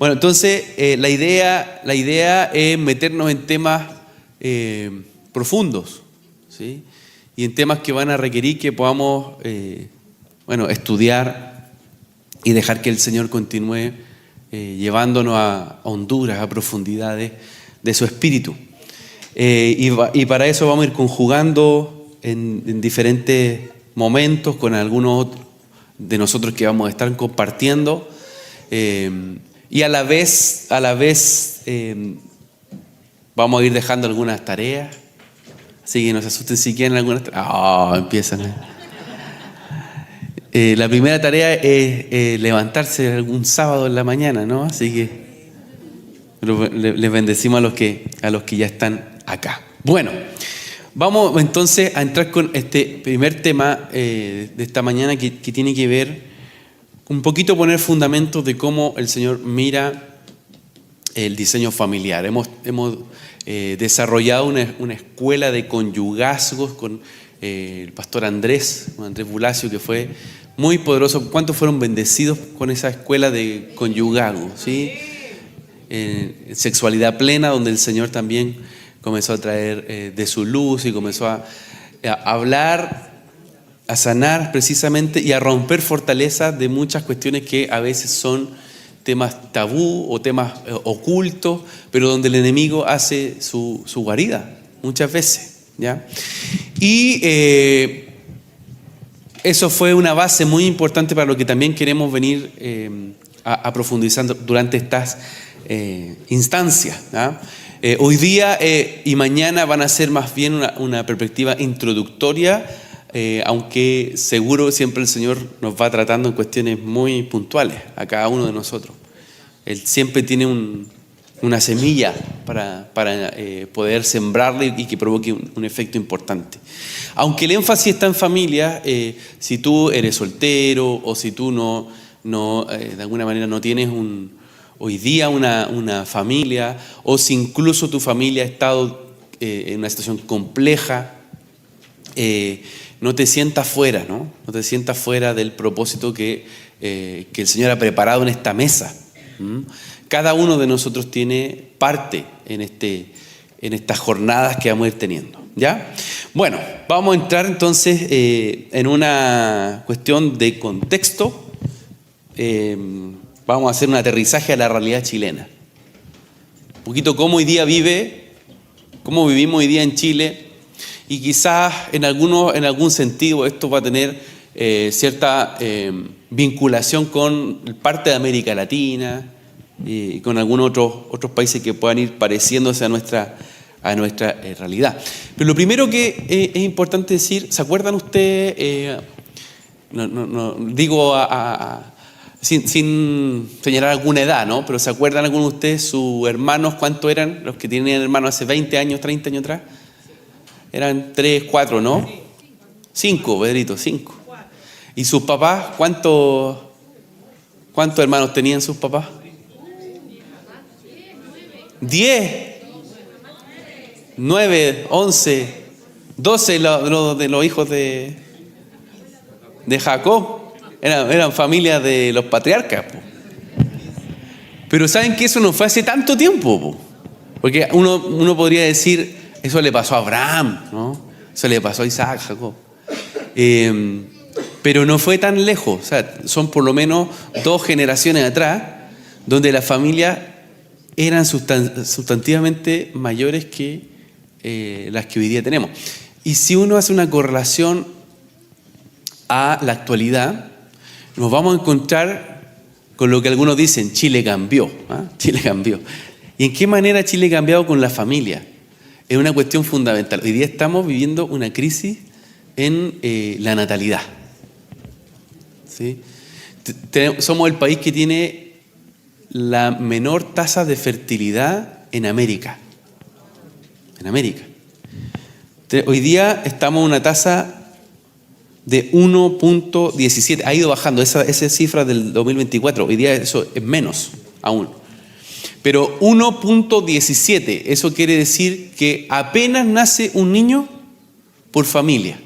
Bueno, entonces la idea es meternos en temas profundos, ¿sí? Y en temas que van a requerir que podamos estudiar y dejar que el Señor continúe llevándonos a Honduras, a profundidades de su espíritu. Y para eso vamos a ir conjugando en diferentes momentos con algunos de nosotros que vamos a estar compartiendo. Y a la vez vamos a ir dejando algunas tareas. Así que no se asusten si quieren algunas tareas. Empiezan. La primera tarea es levantarse algún sábado en la mañana, ¿no? Así que les bendecimos a los que ya están acá. Bueno, vamos entonces a entrar con este primer tema de esta mañana que tiene que ver un poquito poner fundamentos de cómo el Señor mira el diseño familiar. Hemos desarrollado una escuela de conyugazgos con el pastor Andrés Bulacio, que fue muy poderoso. ¿Cuántos fueron bendecidos con esa escuela de conyugazgos? ¿Sí? Sexualidad plena, donde el Señor también comenzó a traer de su luz y comenzó a hablar, a sanar precisamente y a romper fortalezas de muchas cuestiones que a veces son temas tabú o temas ocultos, pero donde el enemigo hace su guarida muchas veces, ¿ya? Y eso fue una base muy importante para lo que también queremos venir a profundizando durante estas instancias, ¿ya? Hoy día y mañana van a ser más bien una perspectiva introductoria, aunque seguro siempre el Señor nos va tratando en cuestiones muy puntuales a cada uno de nosotros. Él siempre tiene una semilla para poder sembrarla y que provoque un efecto importante. Aunque el énfasis está en familia, si tú eres soltero o si tú no de alguna manera no tienes hoy día una familia, o si incluso tu familia ha estado en una situación compleja, no te sientas fuera, ¿no? No te sientas fuera del propósito que el Señor ha preparado en esta mesa. Cada uno de nosotros tiene parte en estas jornadas que vamos a ir teniendo, ¿ya? Bueno, vamos a entrar entonces en una cuestión de contexto. Vamos a hacer un aterrizaje a la realidad chilena. Un poquito cómo vivimos hoy día en Chile, y quizás en algún sentido esto va a tener cierta vinculación con parte de América Latina y con algunos otros países que puedan ir pareciéndose a nuestra realidad. Pero lo primero que es importante decir, ¿se acuerdan ustedes? No digo sin señalar alguna edad, ¿no? Pero ¿se acuerdan algunos de ustedes, sus hermanos, cuántos eran los que tenían hermanos hace 20 años, 30 años atrás? Eran 3, 4, ¿no? 5, Pedrito, 5. ¿Y sus papás, cuántos hermanos tenían sus papás? 10, 9, 11, 12 de los hijos de Jacob. Eran familias de los patriarcas, po. Pero ¿saben que eso no fue hace tanto tiempo, po? Porque uno podría decir, eso le pasó a Abraham, ¿no? Eso le pasó a Isaac, Jacob. Pero no fue tan lejos. O sea, son por lo menos 2 generaciones atrás donde las familias eran sustantivamente mayores que las que hoy día tenemos. Y si uno hace una correlación a la actualidad, nos vamos a encontrar con lo que algunos dicen, Chile cambió. Chile cambió. ¿Y en qué manera Chile ha cambiado con la familia? Es una cuestión fundamental. Hoy día estamos viviendo una crisis en la natalidad, ¿sí? Somos el país que tiene la menor tasa de fertilidad en América. Hoy día estamos en una tasa de 1.17, ha ido bajando esa cifra del 2024, hoy día eso es menos aún. Pero 1.17, eso quiere decir que apenas nace un niño por familia.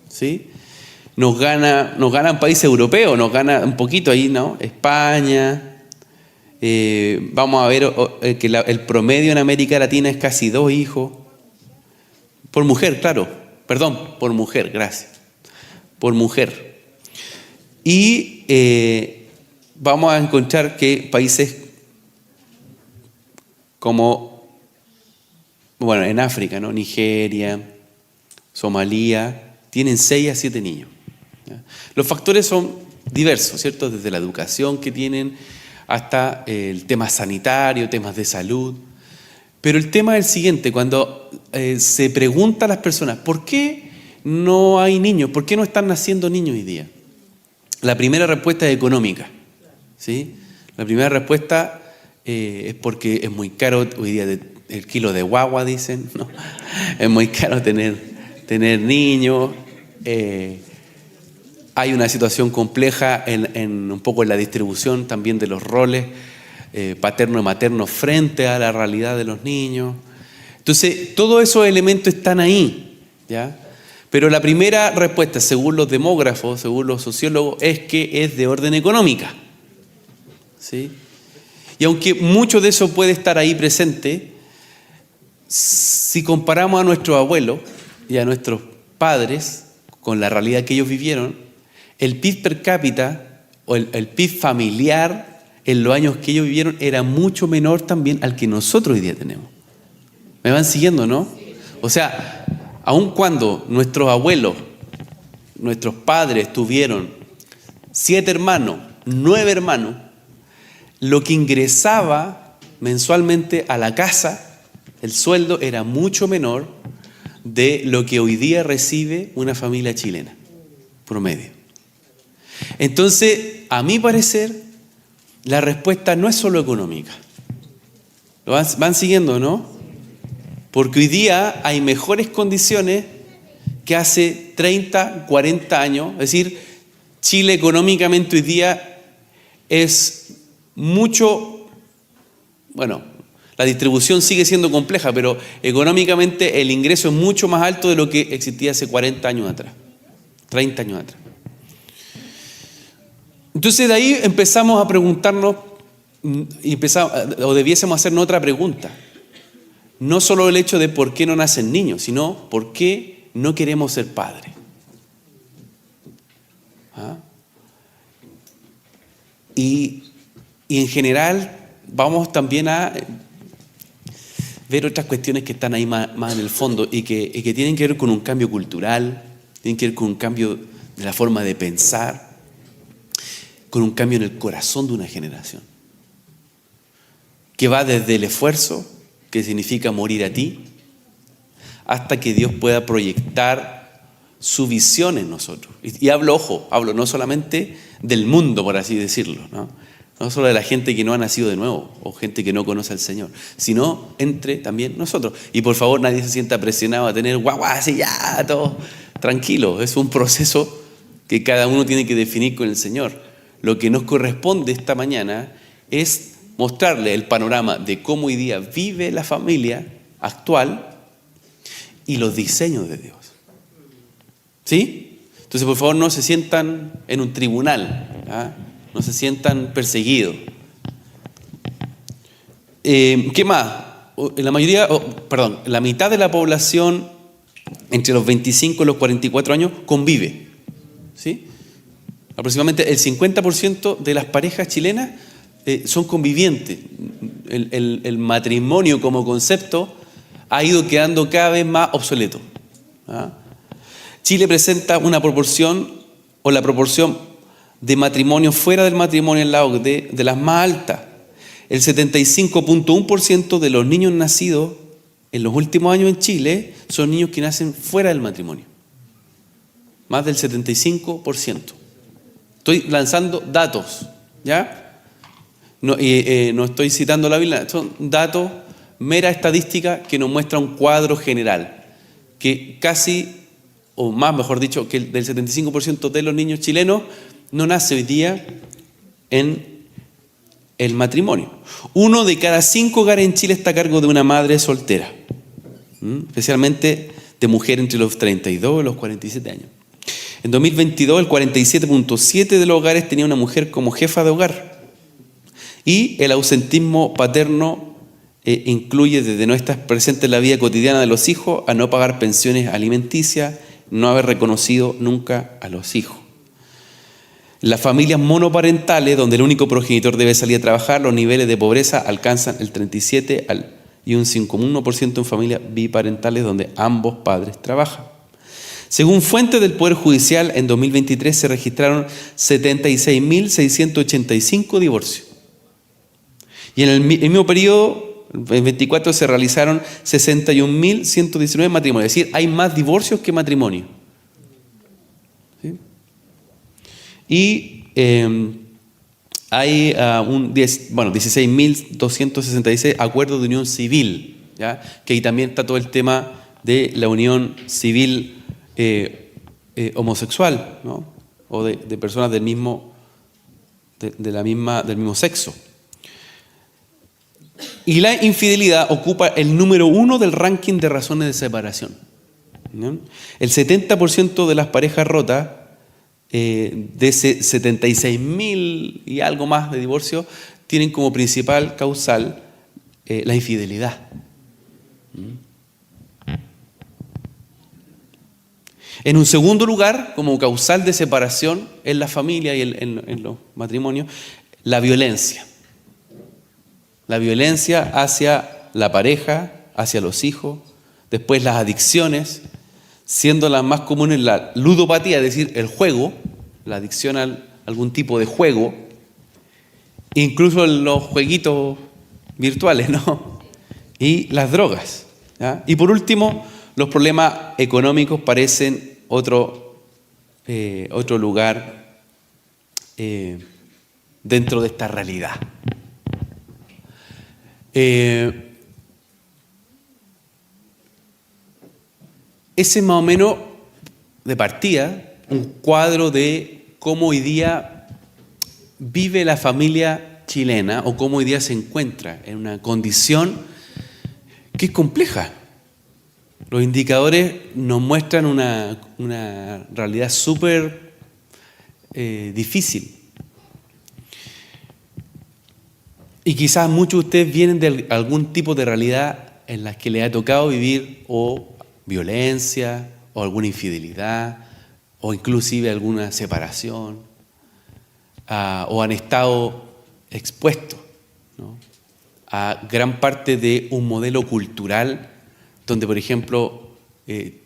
¿Sí? Nos ganan países europeos, nos gana un poquito ahí, ¿no? España, Vamos a ver que el promedio en América Latina es casi 2 hijos. Por mujer, claro. Perdón, por mujer, gracias. Por mujer. Y vamos a encontrar que países como, bueno, en África, ¿no? Nigeria, Somalia, tienen 6 a 7 niños. ¿Ya? Los factores son diversos, ¿cierto? Desde la educación que tienen hasta el tema sanitario, temas de salud. Pero el tema es el siguiente, cuando se pregunta a las personas, ¿por qué no hay niños? ¿Por qué no están naciendo niños hoy día? La primera respuesta es económica, ¿sí? La primera respuesta es porque es muy caro hoy día el kilo de guagua, dicen, ¿no? Es muy caro tener niños. Hay una situación compleja en un poco en la distribución también de los roles paterno y materno frente a la realidad de los niños. Entonces, todos esos elementos están ahí, ¿ya? Pero la primera respuesta, según los demógrafos, según los sociólogos, es que es de orden económica, ¿sí? Y aunque mucho de eso puede estar ahí presente, si comparamos a nuestros abuelos y a nuestros padres con la realidad que ellos vivieron, el PIB per cápita o el PIB familiar en los años que ellos vivieron era mucho menor también al que nosotros hoy día tenemos. ¿Me van siguiendo, no? O sea, aun cuando nuestros abuelos, nuestros padres tuvieron 7 hermanos, 9 hermanos, lo que ingresaba mensualmente a la casa, el sueldo era mucho menor de lo que hoy día recibe una familia chilena, promedio. Entonces, a mi parecer, la respuesta no es solo económica. ¿Lo van siguiendo, no? Porque hoy día hay mejores condiciones que hace 30, 40 años. Es decir, Chile económicamente hoy día es mucho, bueno, la distribución sigue siendo compleja, pero económicamente el ingreso es mucho más alto de lo que existía hace 40 años atrás, 30 años atrás. Entonces de ahí empezamos a preguntarnos, o debiésemos hacernos otra pregunta. No solo el hecho de por qué no nacen niños, sino por qué no queremos ser padres. ¿Ah? Y en general vamos también a ver otras cuestiones que están ahí más en el fondo y que tienen que ver con un cambio cultural, tienen que ver con un cambio de la forma de pensar, con un cambio en el corazón de una generación, que va desde el esfuerzo, que significa morir a ti, hasta que Dios pueda proyectar su visión en nosotros. Y hablo no solamente del mundo, por así decirlo, no solo de la gente que no ha nacido de nuevo o gente que no conoce al Señor, sino entre también nosotros. Y por favor, nadie se sienta presionado a tener así ya, todo tranquilo. Es un proceso que cada uno tiene que definir con el Señor. Lo que nos corresponde esta mañana es mostrarle el panorama de cómo hoy día vive la familia actual y los diseños de Dios. ¿Sí? Entonces, por favor, no se sientan en un tribunal, ¿ah? No se sientan perseguidos. ¿Qué más? La mitad de la población entre los 25 y los 44 años convive, ¿sí? Aproximadamente el 50% de las parejas chilenas son convivientes. El matrimonio como concepto ha ido quedando cada vez más obsoleto, ¿ah? Chile presenta una proporción, o la proporción de matrimonio fuera del matrimonio en la OCDE, de las más altas. El 75.1% de los niños nacidos en los últimos años en Chile son niños que nacen fuera del matrimonio. Más del 75%. Estoy lanzando datos, ¿ya? No estoy citando la Biblia, son datos, mera estadística que nos muestra un cuadro general, que casi, o más mejor dicho, que del 75% de los niños chilenos no nace hoy día en el matrimonio. 1 de cada 5 hogares en Chile está a cargo de una madre soltera, especialmente de mujer entre los 32 y los 47 años. En 2022, el 47.7% de los hogares tenía una mujer como jefa de hogar. Y el ausentismo paterno incluye desde no estar presente en la vida cotidiana de los hijos a no pagar pensiones alimenticias, no haber reconocido nunca a los hijos. Las familias monoparentales, donde el único progenitor debe salir a trabajar, los niveles de pobreza alcanzan el 37 y un 5,1% en familias biparentales, donde ambos padres trabajan. Según fuentes del Poder Judicial, en 2023 se registraron 76.685 divorcios. Y en el mismo periodo, en 24, se realizaron 61.119 matrimonios. Es decir, hay más divorcios que matrimonios. ¿Sí? Y hay 16.266 acuerdos de unión civil, ¿ya? Que ahí también está todo el tema de la unión civil homosexual, ¿no? O de personas del mismo sexo. Y la infidelidad ocupa el número 1 del ranking de razones de separación, ¿no? El 70% de las parejas rotas, de ese 76.000 y algo más de divorcios, tienen como principal causal la infidelidad. En un segundo lugar, como causal de separación en la familia y en los matrimonios, la violencia. La violencia hacia la pareja, hacia los hijos, después las adicciones, siendo las más comunes la ludopatía, es decir, el juego, la adicción a algún tipo de juego, incluso los jueguitos virtuales, ¿no? Y las drogas, ¿ya? Y por último, los problemas económicos parecen otro lugar dentro de esta realidad. Ese es más o menos de partida un cuadro de cómo hoy día vive la familia chilena o cómo hoy día se encuentra en una condición que es compleja. Los indicadores nos muestran una realidad súper difícil. Y quizás muchos de ustedes vienen de algún tipo de realidad en la que les ha tocado vivir o violencia, o alguna infidelidad, o inclusive alguna separación, o han estado expuestos, ¿no?, a gran parte de un modelo cultural donde, por ejemplo,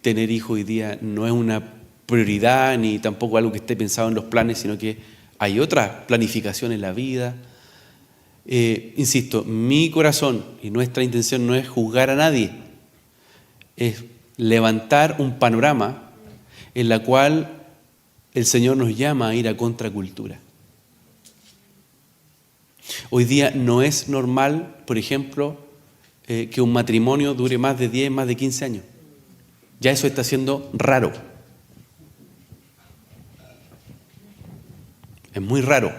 tener hijos hoy día no es una prioridad ni tampoco algo que esté pensado en los planes, sino que hay otra planificación en la vida. Insisto, mi corazón y nuestra intención no es juzgar a nadie, es levantar un panorama en la cual el Señor nos llama a ir a contracultura. Hoy día no es normal, por ejemplo, que un matrimonio dure más de 10, más de 15 años. Ya eso está siendo raro. Es muy raro.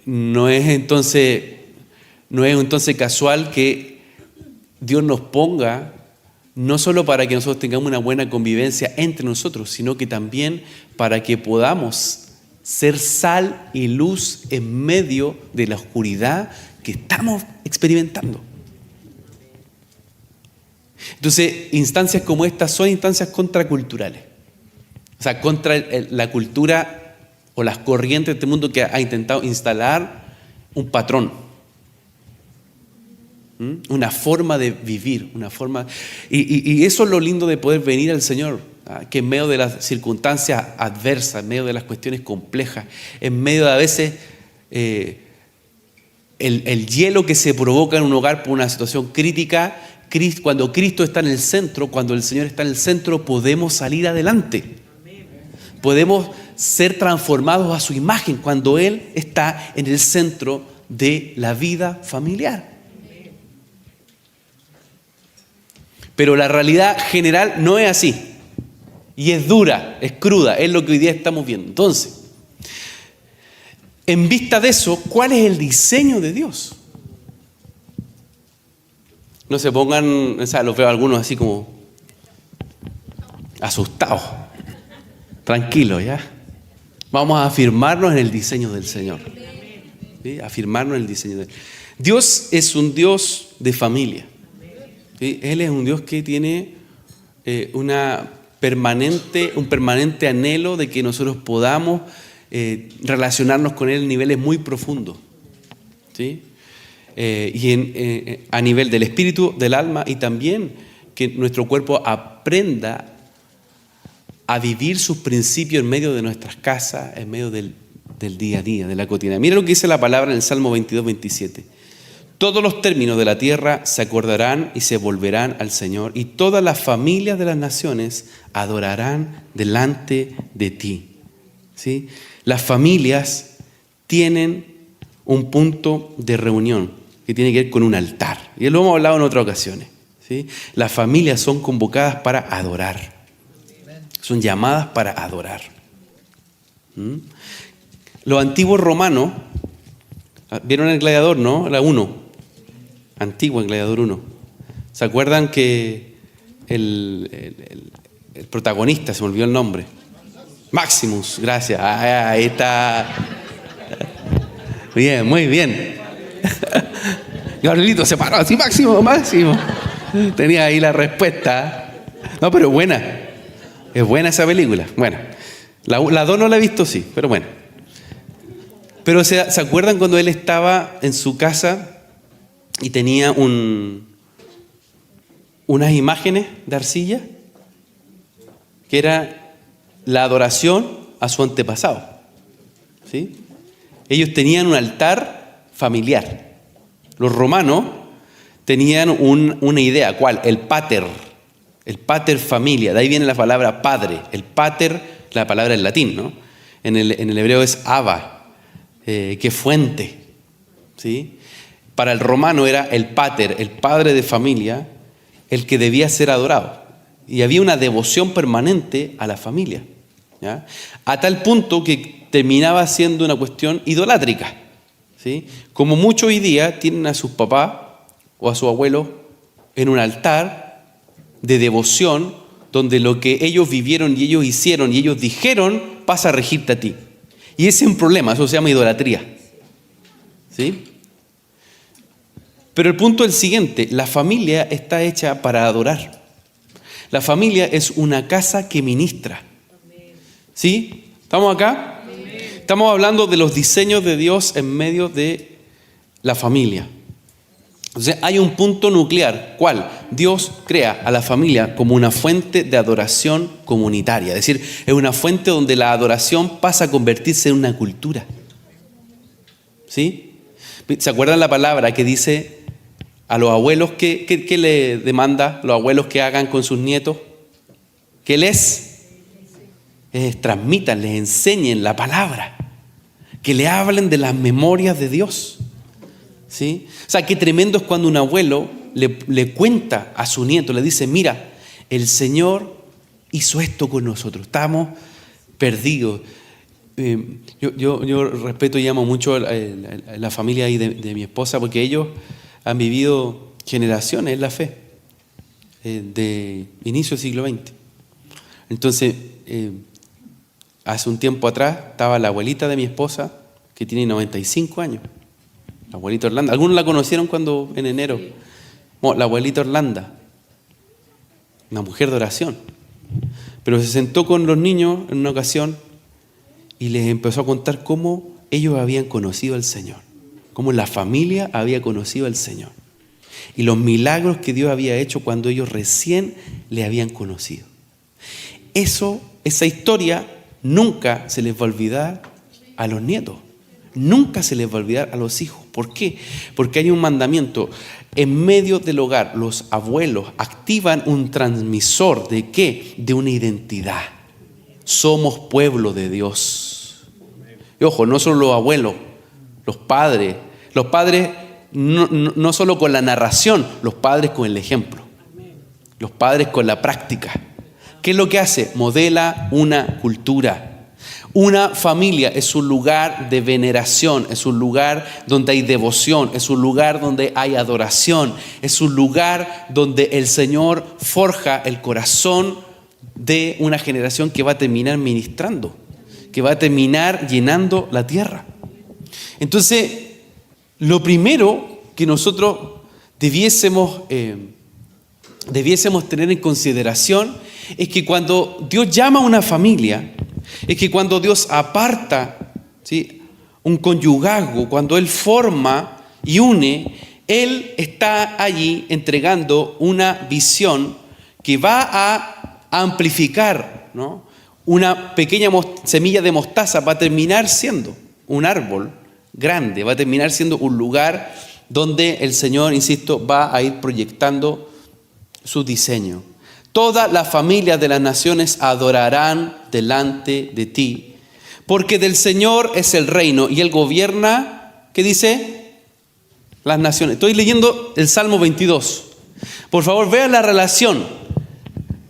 No es entonces casual que Dios nos ponga no solo para que nosotros tengamos una buena convivencia entre nosotros, sino que también para que podamos ser sal y luz en medio de la oscuridad que estamos experimentando. Entonces, instancias como estas son instancias contraculturales. O sea, contra la cultura o las corrientes de este mundo que ha intentado instalar un patrón, una forma de vivir, una forma. Y eso es lo lindo de poder venir al Señor, que en medio de las circunstancias adversas, en medio de las cuestiones complejas, en medio de a veces el hielo que se provoca en un hogar por una situación crítica, cuando Cristo está en el centro, cuando el Señor está en el centro, podemos salir adelante. Podemos ser transformados a su imagen cuando Él está en el centro de la vida familiar. Pero la realidad general no es así. Y es dura, es cruda, es lo que hoy día estamos viendo. Entonces, en vista de eso, ¿cuál es el diseño de Dios? No se pongan, o sea, los veo algunos así como asustados. Tranquilos, ¿ya? Vamos a afirmarnos en el diseño del Señor. ¿sí? Afirmarnos en el diseño de Él. Dios es un Dios de familia. ¿Sí? Él es un Dios que tiene un permanente anhelo de que nosotros podamos relacionarnos con Él en niveles muy profundos. ¿Sí? A nivel del espíritu, del alma, y también que nuestro cuerpo aprenda a vivir sus principios en medio de nuestras casas, en medio del día a día, de la cotidiana. Mira lo que dice la palabra en el Salmo 22, 27. Todos los términos de la tierra se acordarán y se volverán al Señor, y todas las familias de las naciones adorarán delante de ti. ¿Sí? Las familias tienen un punto de reunión que tiene que ver con un altar. Y lo hemos hablado en otras ocasiones. ¿Sí? Las familias son convocadas para adorar. Son llamadas para adorar. Los antiguos romanos, ¿vieron el Gladiador, no? La 1. Antiguo, el Gladiador 1. ¿Se acuerdan que el protagonista, se me olvidó el nombre? Maximus, gracias. Ahí está. Bien, muy bien. Gabrielito se paró así, Máximo. Tenía ahí la respuesta. No, pero buena. Es buena esa película. Bueno, la 2 no la he visto, sí, pero bueno. Pero ¿se acuerdan cuando él estaba en su casa y tenía unas imágenes de arcilla? Que era la adoración a su antepasado. ¿Sí? Ellos tenían un altar familiar. Los romanos tenían una idea, ¿cuál? El pater familia, de ahí viene la palabra padre. El pater, la palabra en latín, ¿no? En el hebreo es Abba, que fuente, ¿sí? Para el romano era el pater, el padre de familia, el que debía ser adorado. Y había una devoción permanente a la familia, ¿ya? A tal punto que terminaba siendo una cuestión idolátrica, ¿sí? Como muchos hoy día tienen a sus papás o a su abuelo en un altar de devoción donde lo que ellos vivieron y ellos hicieron y ellos dijeron pasa a regirte a ti. Y ese es un problema, eso se llama idolatría. ¿Sí? Pero el punto es el siguiente: la familia está hecha para adorar. La familia es una casa que ministra. ¿Sí? ¿Estamos acá? Estamos hablando de los diseños de Dios en medio de la familia. Entonces hay un punto nuclear. ¿Cuál? Dios crea a la familia como una fuente de adoración comunitaria. Es decir, es una fuente donde la adoración pasa a convertirse en una cultura. ¿Sí? ¿Se acuerdan la palabra que dice a los abuelos qué le demanda a los abuelos que hagan con sus nietos? Que les transmitan, les enseñen la palabra. Que le hablen de las memorias de Dios. ¿Sí? O sea, qué tremendo es cuando un abuelo le cuenta a su nieto, le dice: mira, el Señor hizo esto con nosotros, estamos perdidos. Yo respeto y amo mucho a la familia ahí de mi esposa, porque ellos han vivido generaciones en la fe, de inicio del siglo XX. Entonces, hace un tiempo atrás estaba la abuelita de mi esposa, que tiene 95 años. La abuelita Orlando. ¿Algunos la conocieron cuando en enero? Bueno, la abuelita Orlando, una mujer de oración. Pero se sentó con los niños en una ocasión y les empezó a contar cómo ellos habían conocido al Señor, cómo la familia había conocido al Señor y los milagros que Dios había hecho cuando ellos recién le habían conocido. Esa historia nunca se les va a olvidar a los nietos. Nunca se les va a olvidar a los hijos. ¿Por qué? Porque hay un mandamiento. En medio del hogar, los abuelos activan un transmisor ¿de qué? De una identidad. Somos pueblo de Dios. Y ojo, no solo los abuelos, los padres no solo con la narración, los padres con el ejemplo. Los padres con la práctica. ¿Qué es lo que hace? Modela una cultura. Una familia es un lugar de veneración, es un lugar donde hay devoción, es un lugar donde hay adoración, es un lugar donde el Señor forja el corazón de una generación que va a terminar ministrando, que va a terminar llenando la tierra. Entonces, lo primero que nosotros debiésemos tener en consideración es que cuando Dios llama a una familia, es que cuando Dios aparta, ¿sí?, un conyugazgo, cuando Él forma y une, Él está allí entregando una visión que va a amplificar, ¿no? Una pequeña semilla de mostaza va a terminar siendo un árbol grande, va a terminar siendo un lugar donde el Señor, insisto, va a ir proyectando su diseño. Todas las familias de las naciones adorarán delante de ti, porque del Señor es el reino y Él gobierna, ¿qué dice? Las naciones. Estoy leyendo el Salmo 22. Por favor, vean la relación.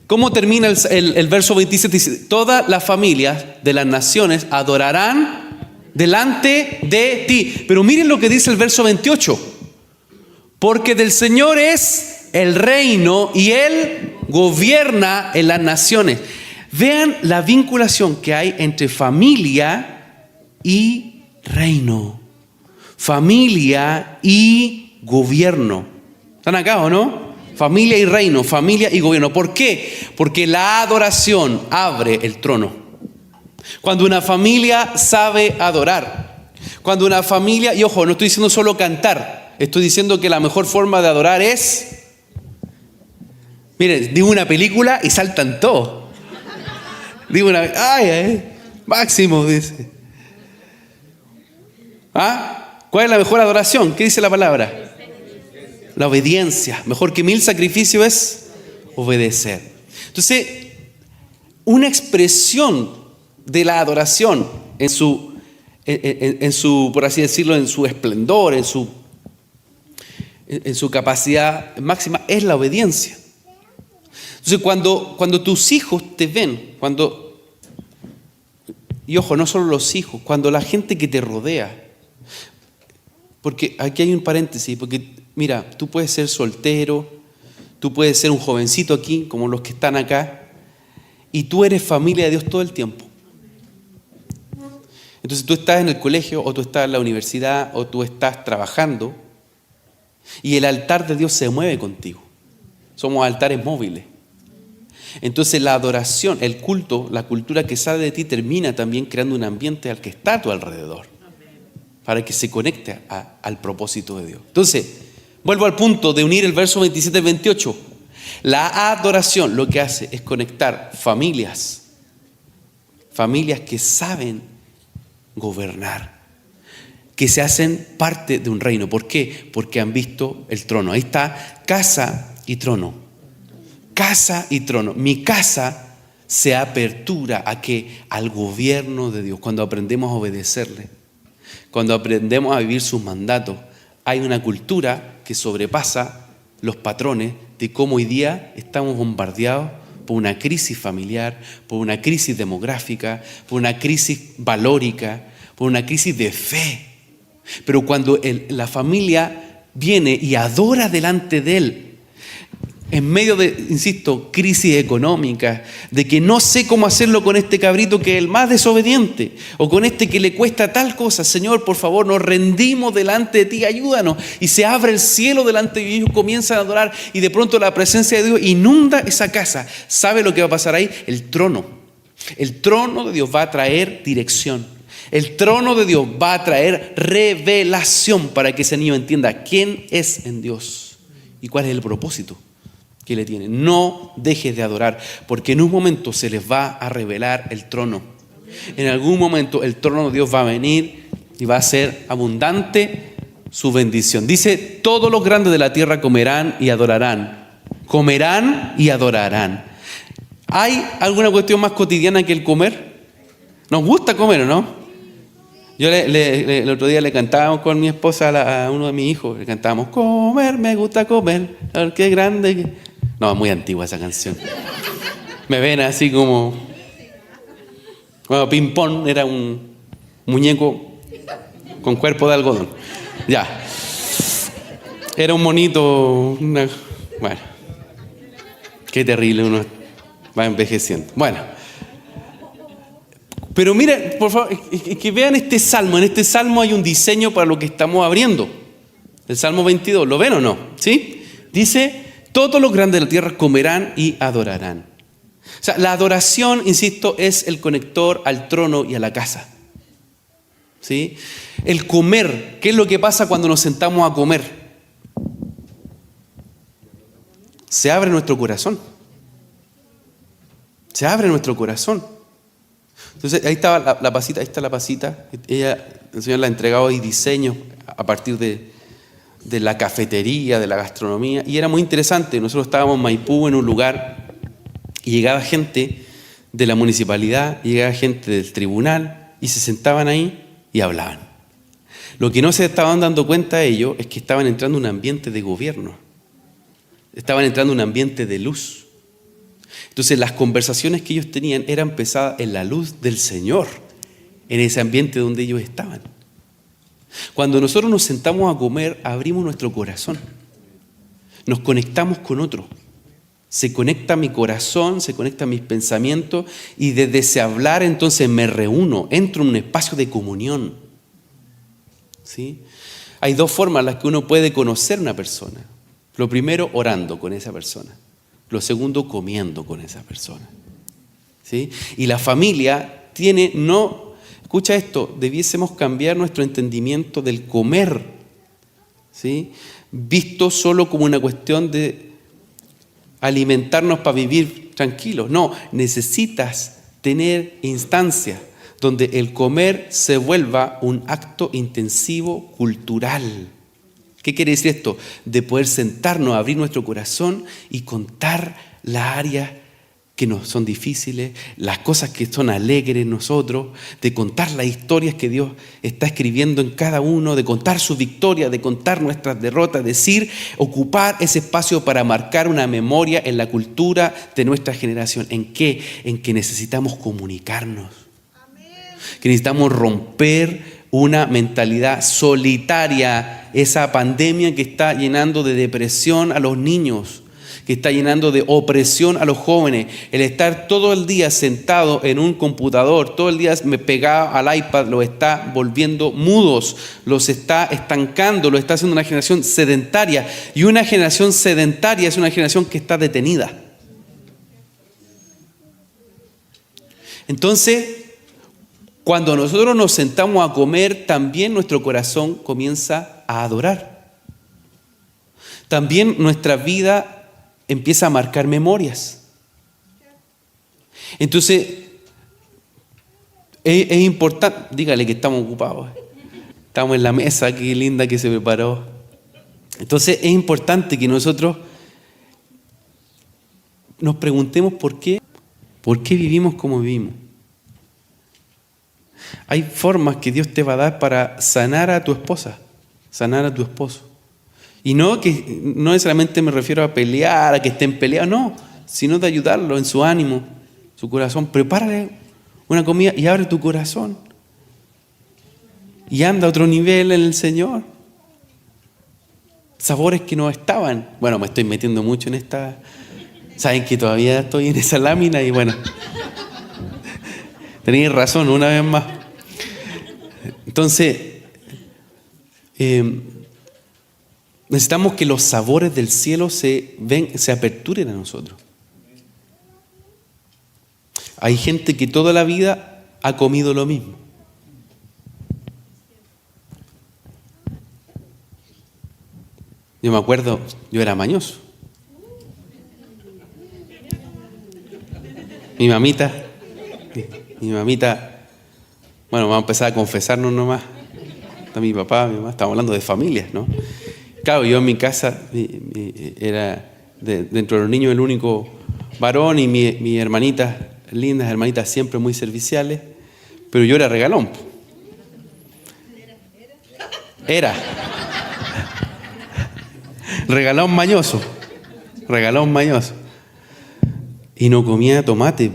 ¿Cómo termina el verso 27? Dice, todas las familias de las naciones adorarán delante de ti. Pero miren lo que dice el verso 28. Porque del Señor es el reino y Él gobierna en las naciones. Vean la vinculación que hay entre familia y reino. Familia y gobierno. ¿Están acá o no? Familia y reino, familia y gobierno. ¿Por qué? Porque la adoración abre el trono. Cuando una familia sabe adorar, cuando una familia, y ojo, no estoy diciendo solo cantar, estoy diciendo que la mejor forma de adorar es, miren, digo una película y saltan todos. Digo una, Máximo, dice. ¿Cuál es la mejor adoración? ¿Qué dice la palabra? La obediencia. Mejor que 1000 sacrificios es obedecer. Entonces, una expresión de la adoración en su, por así decirlo, en su esplendor, en su capacidad máxima, es la obediencia. Entonces, cuando tus hijos te ven, y ojo, no solo los hijos, cuando la gente que te rodea, porque aquí hay un paréntesis, porque mira, tú puedes ser soltero, tú puedes ser un jovencito aquí, como los que están acá, y tú eres familia de Dios todo el tiempo. Entonces tú estás en el colegio, o tú estás en la universidad, o tú estás trabajando, y el altar de Dios se mueve contigo. Somos altares móviles. Entonces la adoración, el culto, la cultura que sale de ti termina también creando un ambiente al que está a tu alrededor, para que se conecte al propósito de Dios. Entonces, vuelvo al punto de unir el verso 27 y 28. La adoración lo que hace es conectar familias que saben gobernar, que se hacen parte de un reino. ¿Por qué? Porque han visto el trono. Ahí está casa y trono. Casa y trono. Mi casa se apertura al gobierno de Dios. Cuando aprendemos a obedecerle, cuando aprendemos a vivir sus mandatos, hay una cultura que sobrepasa los patrones de cómo hoy día estamos bombardeados por una crisis familiar, por una crisis demográfica, por una crisis valórica, por una crisis de fe. Pero cuando la familia viene y adora delante de Él, en medio de, insisto, crisis económica, de que no sé cómo hacerlo con este cabrito que es el más desobediente, o con este que le cuesta tal cosa, Señor, por favor, nos rendimos delante de ti, ayúdanos. Y se abre el cielo delante de ellos, ellos comienzan a adorar, y de pronto la presencia de Dios inunda esa casa. ¿Sabe lo que va a pasar ahí? El trono de Dios va a traer dirección. El trono de Dios va a traer revelación para que ese niño entienda quién es en Dios y cuál es el propósito que le tiene. No dejes de adorar, porque en un momento se les va a revelar el trono. En algún momento el trono de Dios va a venir y va a ser abundante su bendición. Dice, todos los grandes de la tierra comerán y adorarán. Comerán y adorarán. ¿Hay alguna cuestión más cotidiana que el comer? ¿Nos gusta comer o no? Yo el otro día le cantábamos con mi esposa a uno de mis hijos, le cantábamos, comer, me gusta comer, a ver qué grande. No, es muy antigua esa canción. Me ven así como, bueno, Ping Pong era un muñeco con cuerpo de algodón. Ya. Era un monito, bueno, qué terrible, uno va envejeciendo. Bueno. Pero mira, por favor, que vean este salmo. En este salmo hay un diseño para lo que estamos abriendo. El Salmo 22, ¿lo ven o no? ¿Sí? Dice, todos los grandes de la tierra comerán y adorarán. O sea, la adoración, insisto, es el conector al trono y a la casa. ¿Sí? El comer, ¿qué es lo que pasa cuando nos sentamos a comer? Se abre nuestro corazón. Se abre nuestro corazón. Entonces, ahí estaba la pasita, ahí está la pasita. El Señor le ha entregado ahí diseños a partir de la cafetería, de la gastronomía. Y era muy interesante. Nosotros estábamos en Maipú, en un lugar, y llegaba gente de la municipalidad, y llegaba gente del tribunal, y se sentaban ahí y hablaban. Lo que no se estaban dando cuenta ellos es que estaban entrando en un ambiente de gobierno. Estaban entrando en un ambiente de luz. Entonces las conversaciones que ellos tenían eran pesadas en la luz del Señor, en ese ambiente donde ellos estaban. Cuando nosotros nos sentamos a comer, abrimos nuestro corazón, nos conectamos con otro. Se conecta mi corazón, se conecta mis pensamientos, y desde ese hablar entonces me reúno, entro en un espacio de comunión. ¿Sí? Hay dos formas en las que uno puede conocer a una persona. Lo primero, orando con esa persona. Lo segundo, comiendo con esa persona. ¿Sí? Y la familia tiene, escucha esto, debiésemos cambiar nuestro entendimiento del comer, ¿sí? Visto solo como una cuestión de alimentarnos para vivir tranquilos. No, necesitas tener instancias donde el comer se vuelva un acto intensivo cultural. ¿Qué quiere decir esto? De poder sentarnos, abrir nuestro corazón y contar las áreas que nos son difíciles, las cosas que son alegres en nosotros, de contar las historias que Dios está escribiendo en cada uno, de contar sus victorias, de contar nuestras derrotas, ocupar ese espacio para marcar una memoria en la cultura de nuestra generación. ¿En qué? En que necesitamos comunicarnos. Que necesitamos romper una mentalidad solitaria, esa pandemia que está llenando de depresión a los niños, que está llenando de opresión a los jóvenes. El estar todo el día sentado en un computador, todo el día pegado al iPad, los está volviendo mudos, los está estancando, lo está haciendo una generación sedentaria. Y una generación sedentaria es una generación que está detenida. Entonces, cuando nosotros nos sentamos a comer, también nuestro corazón comienza a adorar. También nuestra vida empieza a marcar memorias. Entonces, es importante, dígale que estamos ocupados. Estamos en la mesa, qué linda que se preparó. Entonces, es importante que nosotros nos preguntemos por qué vivimos como vivimos. Hay formas que Dios te va a dar para sanar a tu esposa, sanar a tu esposo. Y no necesariamente me refiero a pelear, a que estén peleados, no, sino de ayudarlo en su ánimo, su corazón. Prepárale una comida y abre tu corazón. Y anda a otro nivel en el Señor. Sabores que no estaban. Bueno, me estoy metiendo mucho en esta. Saben que todavía estoy en esa lámina y bueno. Tenéis razón, una vez más. Entonces, necesitamos que los sabores del cielo se aperturen a nosotros. Hay gente que toda la vida ha comido lo mismo. Yo me acuerdo, yo era mañoso. Mi mamita, bueno, vamos a empezar a confesarnos nomás. Está mi papá, mi mamá, estamos hablando de familias, ¿no? Claro, yo en mi casa era dentro de los niños el único varón y mi hermanitas, lindas hermanitas siempre muy serviciales, pero yo era regalón. Era. Regalón mañoso. Y no comía tomate,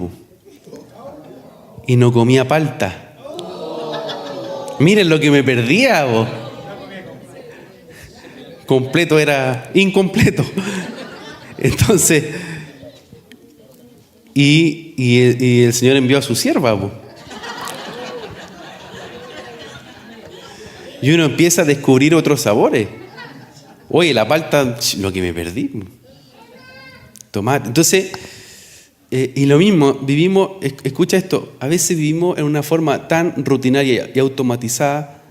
y no comía palta. Miren lo que me perdía, completo era incompleto. Entonces, y el Señor envió a su sierva, Y uno empieza a descubrir otros sabores. Oye, la palta, lo que me perdí. Tomate. Entonces, y lo mismo, vivimos, escucha esto, a veces vivimos en una forma tan rutinaria y automatizada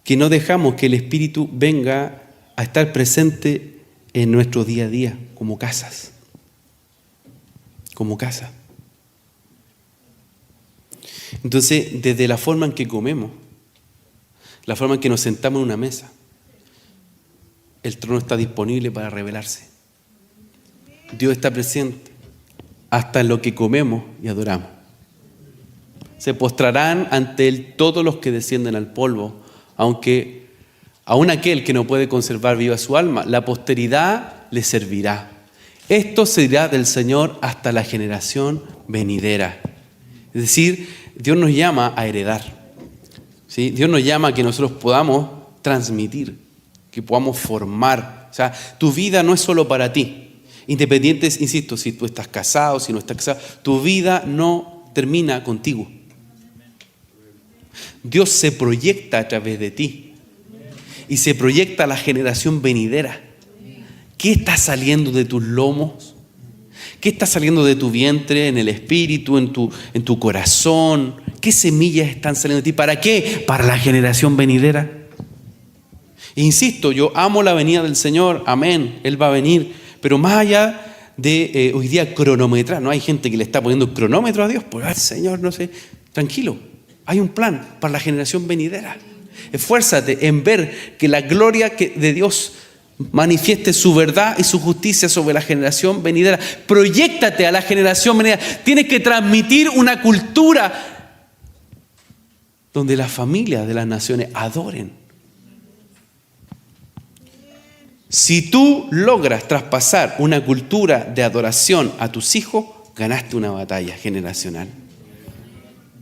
que no dejamos que el Espíritu venga a estar presente en nuestro día a día, como casas. Como casa. Entonces, desde la forma en que comemos, la forma en que nos sentamos en una mesa, el trono está disponible para revelarse. Dios está presente hasta en lo que comemos y adoramos. Se postrarán ante Él todos los que descienden al polvo, aunque aun aquel que no puede conservar viva su alma, la posteridad le servirá. Esto será del Señor hasta la generación venidera. Es decir, Dios nos llama a heredar. ¿Sí? Dios nos llama a que nosotros podamos transmitir, que podamos formar. O sea, tu vida no es solo para ti. Independientes, insisto, si tú estás casado, si no estás casado, tu vida no termina contigo. Dios se proyecta a través de ti y se proyecta a la generación venidera. ¿Qué está saliendo de tus lomos? ¿Qué está saliendo de tu vientre, en el espíritu, en tu corazón? ¿Qué semillas están saliendo de ti? ¿Para qué? Para la generación venidera. Insisto, yo amo la venida del Señor, amén, Él va a venir, pero más allá de hoy día cronometrar, no hay gente que le está poniendo cronómetro a Dios, pues Señor, no sé, tranquilo, hay un plan para la generación venidera. Esfuérzate en ver que la gloria de Dios manifieste su verdad y su justicia sobre la generación venidera. Proyéctate a la generación venidera. Tienes que transmitir una cultura donde las familias de las naciones adoren. Si tú logras traspasar una cultura de adoración a tus hijos, ganaste una batalla generacional.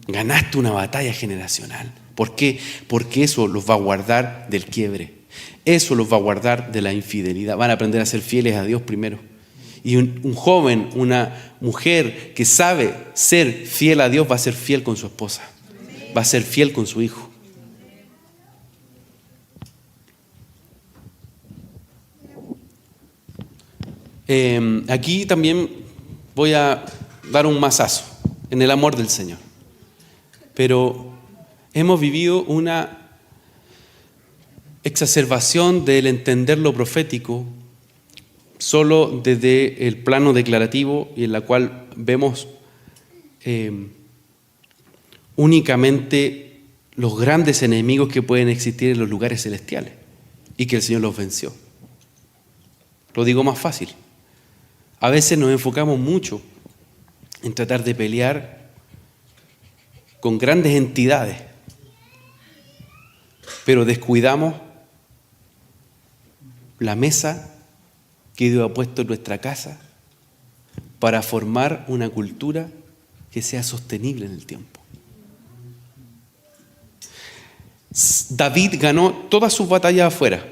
Ganaste una batalla generacional. ¿Por qué? Porque eso los va a guardar del quiebre. Eso los va a guardar de la infidelidad. Van a aprender a ser fieles a Dios primero. Y un joven, una mujer que sabe ser fiel a Dios va a ser fiel con su esposa. Va a ser fiel con su hijo. Aquí también voy a dar un mazazo en el amor del Señor. Pero hemos vivido una exacerbación del entender lo profético solo desde el plano declarativo y en la cual vemos únicamente los grandes enemigos que pueden existir en los lugares celestiales y que el Señor los venció. Lo digo más fácil. A veces nos enfocamos mucho en tratar de pelear con grandes entidades, pero descuidamos la mesa que Dios ha puesto en nuestra casa para formar una cultura que sea sostenible en el tiempo. David ganó todas sus batallas afuera,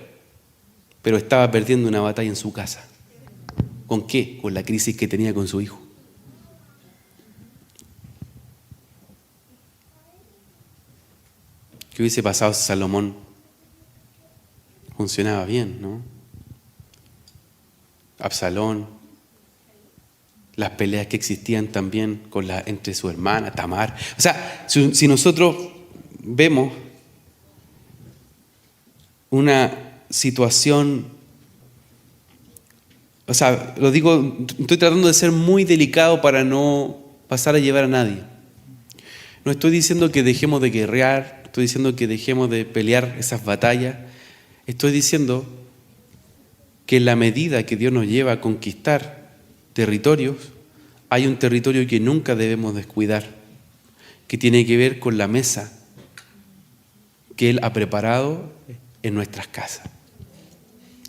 pero estaba perdiendo una batalla en su casa. ¿Con qué? Con la crisis que tenía con su hijo. ¿Qué hubiese pasado si Salomón funcionaba bien, no? Absalón, las peleas que existían también entre su hermana, Tamar. O sea, si nosotros vemos una situación, o sea, lo digo, estoy tratando de ser muy delicado para no pasar a llevar a nadie. No estoy diciendo que dejemos de guerrear, estoy diciendo que dejemos de pelear esas batallas. Estoy diciendo que en la medida que Dios nos lleva a conquistar territorios, hay un territorio que nunca debemos descuidar, que tiene que ver con la mesa que Él ha preparado en nuestras casas,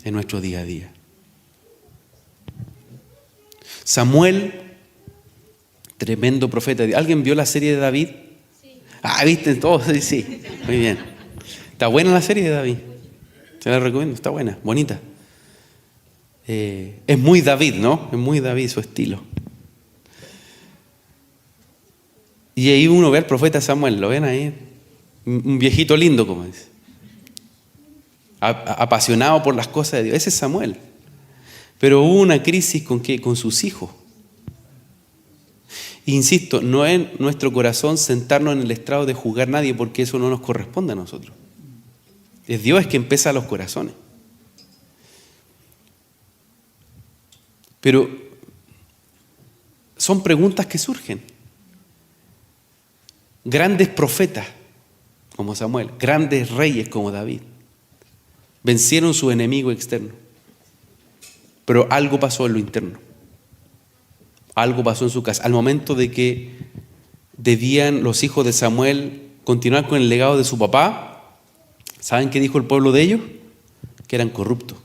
en nuestro día a día. Samuel, tremendo profeta. ¿Alguien vio la serie de David? Sí. Ah, ¿viste? Todos, sí. Muy bien. Está buena la serie de David. Te la recomiendo, está buena, bonita. Es muy David, ¿no? Es muy David su estilo. Y ahí uno ve al profeta Samuel, ¿lo ven ahí? Un viejito lindo, como dice. apasionado por las cosas de Dios. Ese es Samuel. Pero hubo una crisis ¿con qué? Con sus hijos. Insisto, no es nuestro corazón sentarnos en el estrado de juzgar a nadie, porque eso no nos corresponde a nosotros. Es Dios que pesa los corazones. Pero son preguntas que surgen. Grandes profetas como Samuel, grandes reyes como David, vencieron su enemigo externo. Pero algo pasó en lo interno. Algo pasó en su casa. Al momento de que debían los hijos de Samuel continuar con el legado de su papá, ¿saben qué dijo el pueblo de ellos? Que eran corruptos.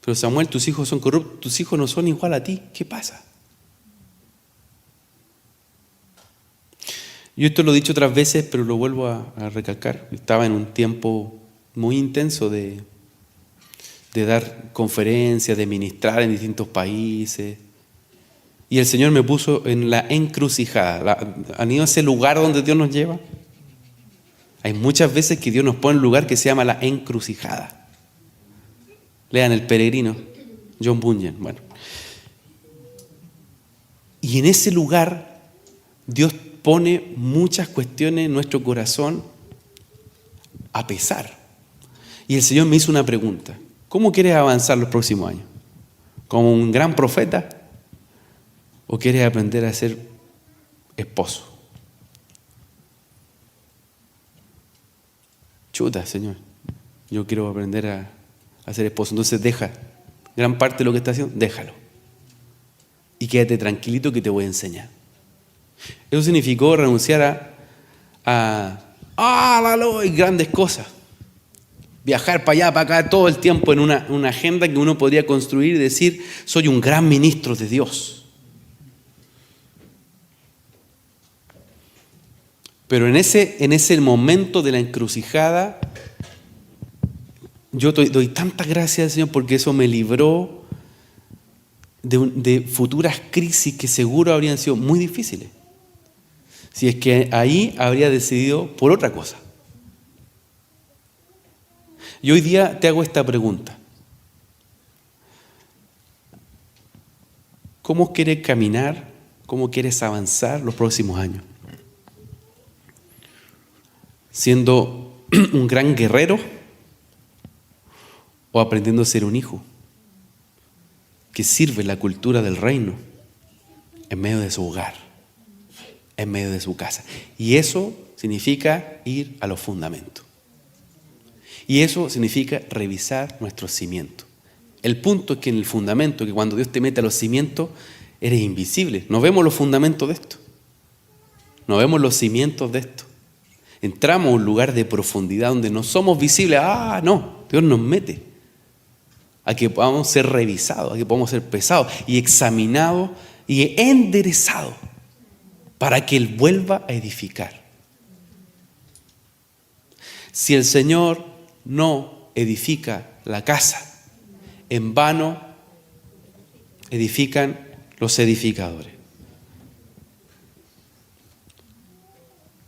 Pero Samuel, tus hijos son corruptos, tus hijos no son igual a ti. ¿Qué pasa? Yo esto lo he dicho otras veces, pero lo vuelvo a recalcar. Estaba en un tiempo muy intenso de dar conferencias, de ministrar en distintos países. Y el Señor me puso en la encrucijada. ¿Han ido a ese lugar donde Dios nos lleva? Hay muchas veces que Dios nos pone en un lugar que se llama la encrucijada. Lean El Peregrino, John Bunyan. Bueno. Y en ese lugar Dios pone muchas cuestiones en nuestro corazón a pesar. Y el Señor me hizo una pregunta. ¿Cómo quieres avanzar los próximos años? ¿Como un gran profeta? ¿O quieres aprender a ser esposo? Chuta, Señor. Yo quiero aprender a ser esposo. Entonces deja gran parte de lo que estás haciendo, déjalo. Y quédate tranquilito que te voy a enseñar. Eso significó renunciar a grandes cosas. Viajar para allá, para acá, todo el tiempo en una agenda que uno podría construir y decir, soy un gran ministro de Dios. Pero en ese momento de la encrucijada, yo doy tantas gracias al Señor porque eso me libró de futuras crisis que seguro habrían sido muy difíciles. Si es que ahí habría decidido por otra cosa. Y hoy día te hago esta pregunta. ¿Cómo quieres caminar? ¿Cómo quieres avanzar los próximos años? ¿Siendo un gran guerrero o aprendiendo a ser un hijo que sirve la cultura del reino en medio de su hogar, en medio de su casa? Y eso significa ir a los fundamentos. Y eso significa revisar nuestros cimientos. El punto es que en el fundamento, que cuando Dios te mete a los cimientos, eres invisible. No vemos los fundamentos de esto. No vemos los cimientos de esto. Entramos a un lugar de profundidad donde no somos visibles. No, Dios nos mete a que podamos ser revisados, a que podamos ser pesados y examinados y enderezados para que Él vuelva a edificar. Si el Señor no edifica la casa, en vano edifican los edificadores.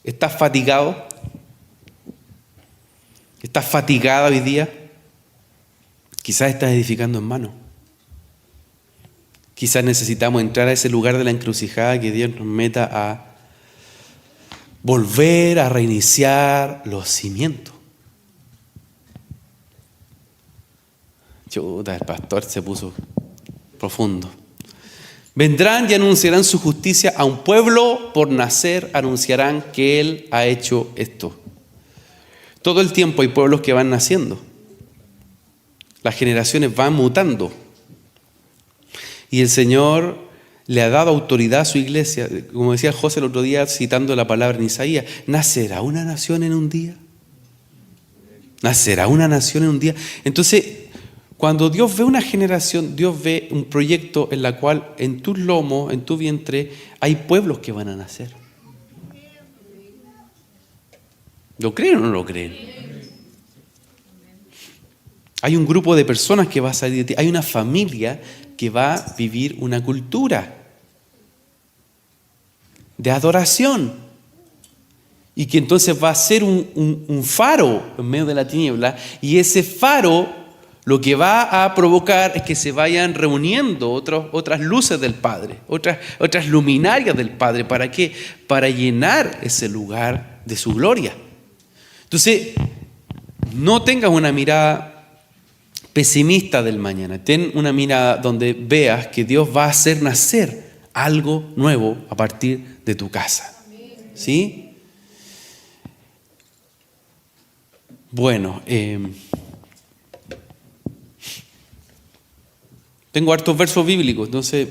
¿Estás fatigado? ¿Estás fatigada hoy día? Quizás estás edificando en vano. Quizás necesitamos entrar a ese lugar de la encrucijada que Dios nos meta a volver a reiniciar los cimientos. Chuta, el pastor se puso profundo. Vendrán y anunciarán su justicia a un pueblo, por nacer anunciarán que Él ha hecho esto. Todo el tiempo hay pueblos que van naciendo. Las generaciones van mutando. Y el Señor le ha dado autoridad a su iglesia. Como decía José el otro día, citando la palabra en Isaías, ¿nacerá una nación en un día? ¿Nacerá una nación en un día? Entonces, cuando Dios ve una generación, Dios ve un proyecto en la cual en tus lomos, en tu vientre, hay pueblos que van a nacer. ¿Lo creen o no lo creen? Hay un grupo de personas que va a salir de ti. Hay una familia que va a vivir una cultura de adoración. y que entonces va a ser un faro en medio de la tiniebla, y ese faro lo que va a provocar es que se vayan reuniendo otras luces del Padre, otras luminarias del Padre. ¿Para qué? Para llenar ese lugar de su gloria. Entonces, no tengas una mirada pesimista del mañana. Ten una mirada donde veas que Dios va a hacer nacer algo nuevo a partir de tu casa. ¿Sí? Bueno, tengo hartos versos bíblicos, entonces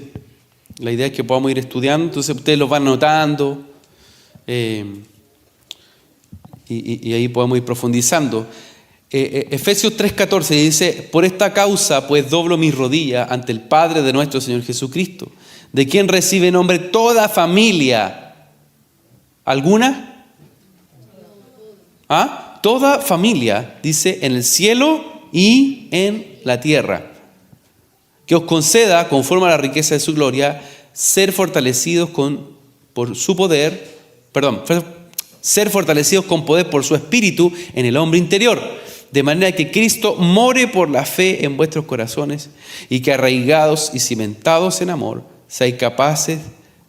la idea es que podamos ir estudiando, entonces ustedes los van anotando y ahí podemos ir profundizando. Efesios 3:14 dice: por esta causa pues doblo mis rodillas ante el Padre de nuestro Señor Jesucristo, de quien recibe nombre toda familia. ¿Alguna? ¿Ah? Toda familia, dice, en el cielo y en la tierra. Que os conceda, conforme a la riqueza de su gloria, ser fortalecidos con poder por su espíritu en el hombre interior, de manera que Cristo more por la fe en vuestros corazones, y que arraigados y cimentados en amor, seáis capaces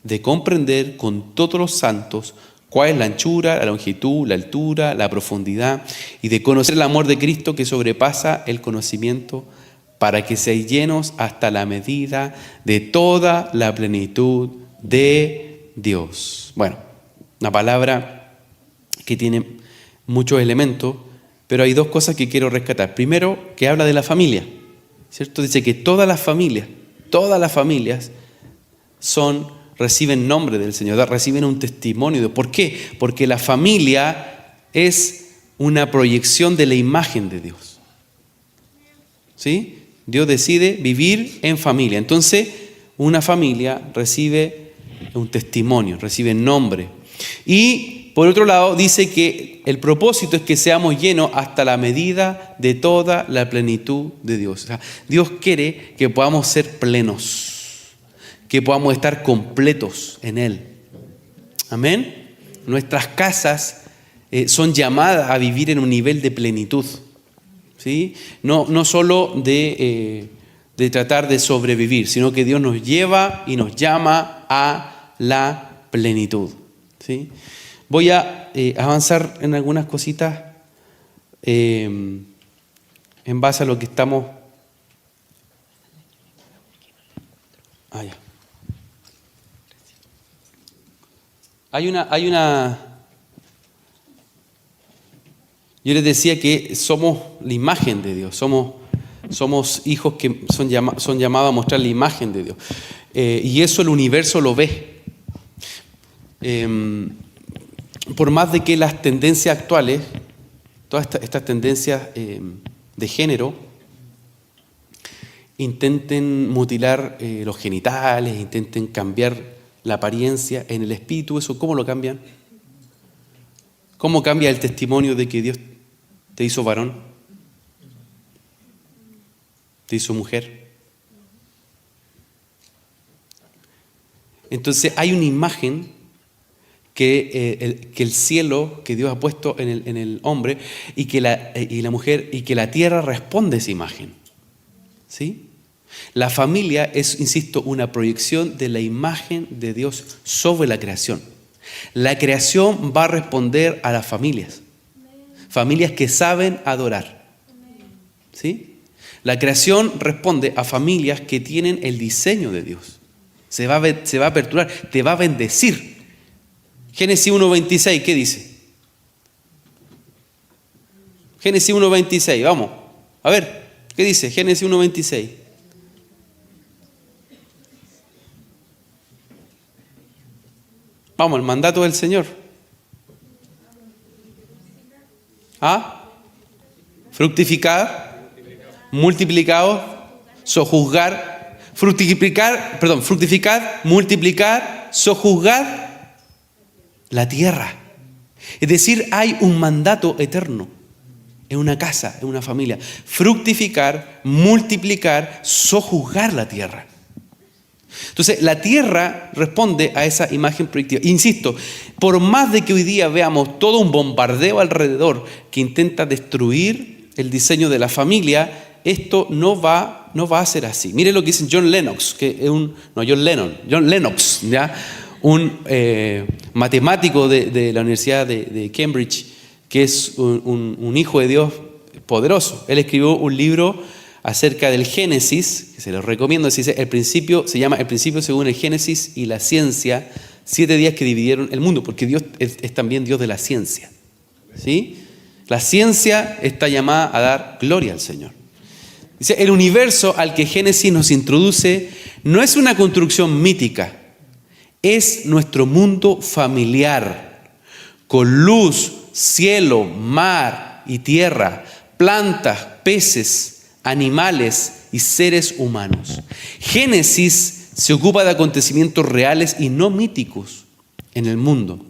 de comprender con todos los santos cuál es la anchura, la longitud, la altura, la profundidad, y de conocer el amor de Cristo que sobrepasa el conocimiento, para que seáis llenos hasta la medida de toda la plenitud de Dios. Bueno, una palabra que tiene muchos elementos, pero hay dos cosas que quiero rescatar. Primero, que habla de la familia, ¿cierto? Dice que todas las familias reciben nombre del Señor, reciben un testimonio. ¿Por qué? Porque la familia es una proyección de la imagen de Dios. ¿Sí? Dios decide vivir en familia. Entonces, una familia recibe un testimonio, recibe nombre. Y, por otro lado, dice que el propósito es que seamos llenos hasta la medida de toda la plenitud de Dios. O sea, Dios quiere que podamos ser plenos, que podamos estar completos en Él. Amén. Nuestras casas son llamadas a vivir en un nivel de plenitud. ¿Sí? No solo de tratar de sobrevivir, sino que Dios nos lleva y nos llama a la plenitud. ¿Sí? Voy a avanzar en algunas cositas en base a lo que estamos... ya. Hay una... Yo les decía que somos la imagen de Dios, somos hijos que son llamados a mostrar la imagen de Dios. Y eso el universo lo ve. Por más de que las tendencias actuales, todas estas tendencias de género, intenten mutilar los genitales, intenten cambiar la apariencia, en el espíritu, ¿eso cómo lo cambian? ¿Cómo cambia el testimonio de que Dios te hizo varón? ¿Te hizo mujer? Entonces hay una imagen que el cielo, que Dios ha puesto en el hombre, y que la mujer, y que la tierra responde a esa imagen. ¿Sí? La familia es, insisto, una proyección de la imagen de Dios sobre la creación. La creación va a responder a las familias. Familias que saben adorar. ¿Sí? La creación responde a familias que tienen el diseño de Dios. Se va a aperturar, te va a bendecir. Génesis 1:26, ¿qué dice? Génesis 1:26, vamos. A ver, ¿qué dice? Génesis 1:26. Vamos, el mandato del Señor. Fructificar, multiplicados, sojuzgar, fructificar, multiplicar, sojuzgar la tierra. Es decir, hay un mandato eterno en una casa, en una familia. Fructificar, multiplicar, sojuzgar la tierra. Entonces, la tierra responde a esa imagen proyectiva. Insisto, por más de que hoy día veamos todo un bombardeo alrededor que intenta destruir el diseño de la familia, esto no va a ser así. Mire lo que dice John Lennox, John Lennox, ¿ya? Un matemático de la Universidad de Cambridge, que es un hijo de Dios poderoso. Él escribió un libro acerca del Génesis, que se los recomiendo, se llama El principio según el Génesis y la ciencia, 7 días que dividieron el mundo, porque Dios es también Dios de la ciencia, ¿sí? La ciencia está llamada a dar gloria al Señor. Dice, el universo al que Génesis nos introduce no es una construcción mítica, es nuestro mundo familiar, con luz, cielo, mar y tierra, plantas, peces, animales y seres humanos. Génesis se ocupa de acontecimientos reales y no míticos en el mundo.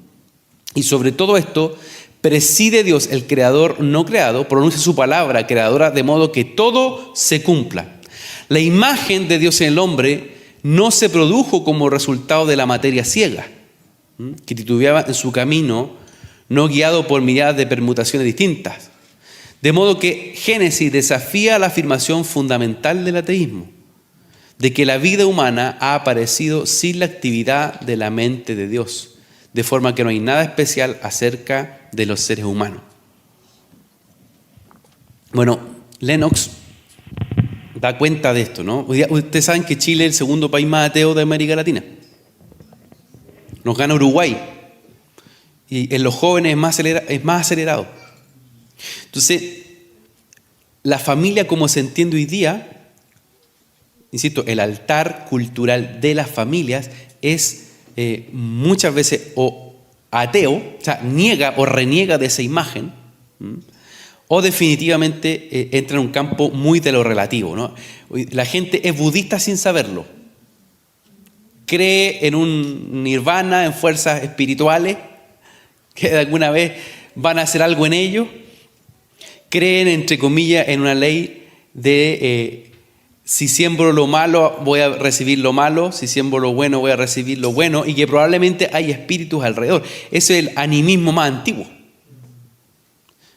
Y sobre todo esto, preside Dios, el creador no creado, pronuncia su palabra creadora de modo que todo se cumpla. La imagen de Dios en el hombre no se produjo como resultado de la materia ciega, que titubeaba en su camino, no guiado por miradas de permutaciones distintas. De modo que Génesis desafía la afirmación fundamental del ateísmo, de que la vida humana ha aparecido sin la actividad de la mente de Dios, de forma que no hay nada especial acerca de los seres humanos. Bueno, Lennox da cuenta de esto, ¿no? Ustedes saben que Chile es el segundo país más ateo de América Latina. Nos gana Uruguay. Y en los jóvenes es más acelerado. Entonces, la familia como se entiende hoy día, insisto, el altar cultural de las familias es muchas veces o ateo, o sea, niega o reniega de esa imagen, o definitivamente entra en un campo muy de lo relativo, ¿no? La gente es budista sin saberlo. Cree en un nirvana, en fuerzas espirituales que de alguna vez van a hacer algo en ellos. Creen, entre comillas, en una ley de si siembro lo malo voy a recibir lo malo, si siembro lo bueno voy a recibir lo bueno, y que probablemente hay espíritus alrededor. Ese es el animismo más antiguo.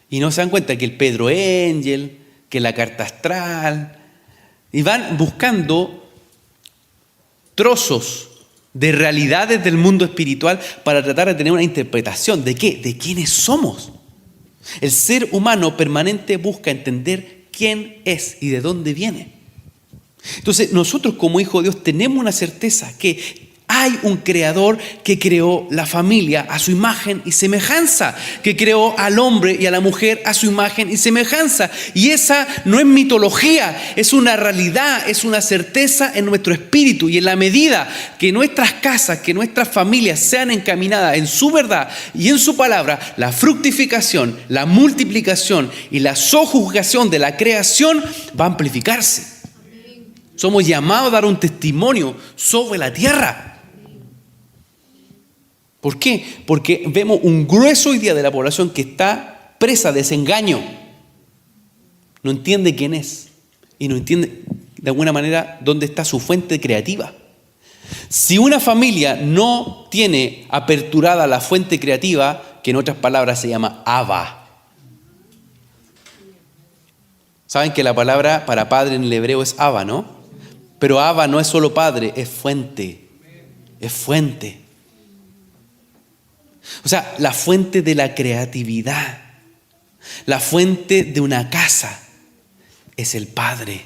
Y no se dan cuenta que el Pedro Angel, que la carta astral, y van buscando trozos de realidades del mundo espiritual para tratar de tener una interpretación de ¿qué? De quiénes somos. El ser humano permanente busca entender quién es y de dónde viene. Entonces, nosotros como hijos de Dios tenemos una certeza que hay un creador que creó la familia a su imagen y semejanza, que creó al hombre y a la mujer a su imagen y semejanza. Y esa no es mitología, es una realidad, es una certeza en nuestro espíritu. Y en la medida que nuestras casas, que nuestras familias sean encaminadas en su verdad y en su palabra, la fructificación, la multiplicación y la sojuzgación de la creación va a amplificarse. Somos llamados a dar un testimonio sobre la tierra. ¿Por qué? Porque vemos un grueso hoy día de la población que está presa de ese engaño. No entiende quién es y no entiende de alguna manera dónde está su fuente creativa. Si una familia no tiene aperturada la fuente creativa, que en otras palabras se llama Abba. Saben que la palabra para padre en el hebreo es Abba, ¿no? Pero Abba no es solo padre, es fuente. Es fuente. O sea, la fuente de la creatividad, la fuente de una casa es el Padre.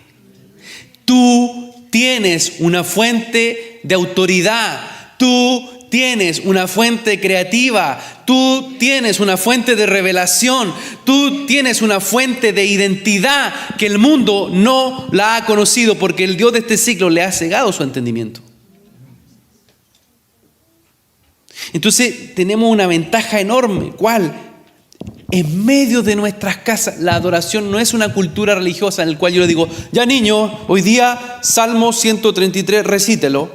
Tú tienes una fuente de autoridad, tú tienes una fuente creativa, tú tienes una fuente de revelación, tú tienes una fuente de identidad que el mundo no la ha conocido porque el Dios de este siglo le ha cegado su entendimiento. Entonces tenemos una ventaja enorme. ¿Cuál? En medio de nuestras casas, la adoración no es una cultura religiosa en la cual yo le digo, ya niño, hoy día Salmo 133, recítelo.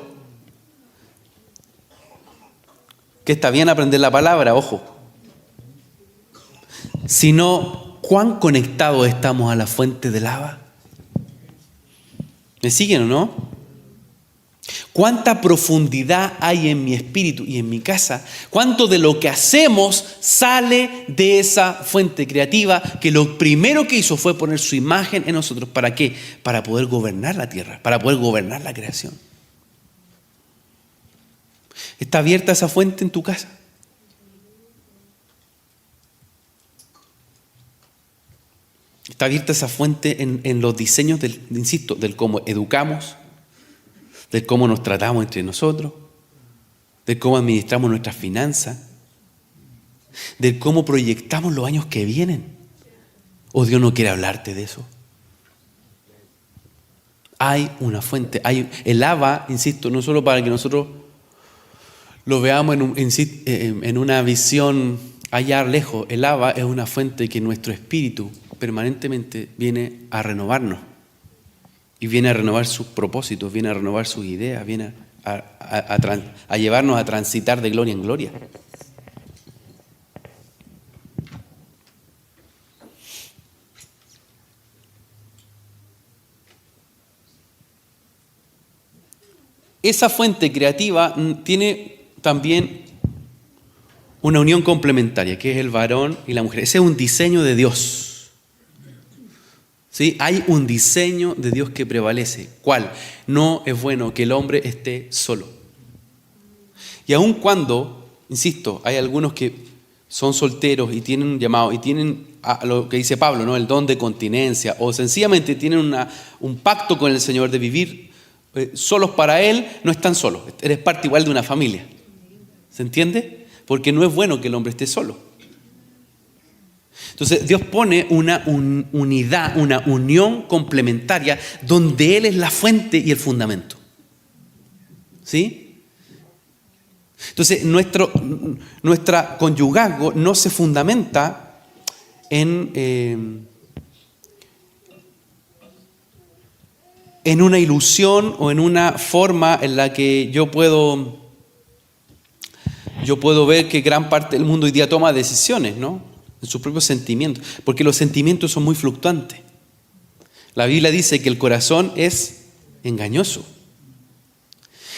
Que está bien aprender la palabra, ojo. Sino, ¿cuán conectados estamos a la fuente del Abba? ¿Me siguen o no? ¿Cuánta profundidad hay en mi espíritu y en mi casa? ¿Cuánto de lo que hacemos sale de esa fuente creativa que lo primero que hizo fue poner su imagen en nosotros? ¿Para qué? Para poder gobernar la tierra, para poder gobernar la creación. ¿Está abierta esa fuente en tu casa? Está abierta esa fuente en los diseños, insisto, del cómo educamos, del cómo nos tratamos entre nosotros, de cómo administramos nuestras finanzas, de cómo proyectamos los años que vienen. ¿O Dios no quiere hablarte de eso? Hay una fuente, el Abba, insisto, no solo para que nosotros lo veamos en una visión allá lejos. El Abba es una fuente que nuestro espíritu permanentemente viene a renovarnos. Y viene a renovar sus propósitos, viene a renovar sus ideas, viene a llevarnos a transitar de gloria en gloria. Esa fuente creativa tiene también una unión complementaria, que es el varón y la mujer. Ese es un diseño de Dios. ¿Sí? Hay un diseño de Dios que prevalece. ¿Cuál? No es bueno que el hombre esté solo. Y aun cuando, insisto, hay algunos que son solteros y tienen un llamado y tienen lo que dice Pablo, ¿no? El don de continencia, o sencillamente tienen un pacto con el Señor de vivir solos para Él, no están solos. Eres parte igual de una familia. ¿Se entiende? Porque no es bueno que el hombre esté solo. Entonces Dios pone una unidad, una unión complementaria donde Él es la fuente y el fundamento. ¿Sí? Entonces nuestra conyugazgo no se fundamenta en una ilusión o en una forma en la que yo puedo ver que gran parte del mundo hoy día toma decisiones, ¿no? En sus propios sentimientos, porque los sentimientos son muy fluctuantes. La Biblia dice que el corazón es engañoso.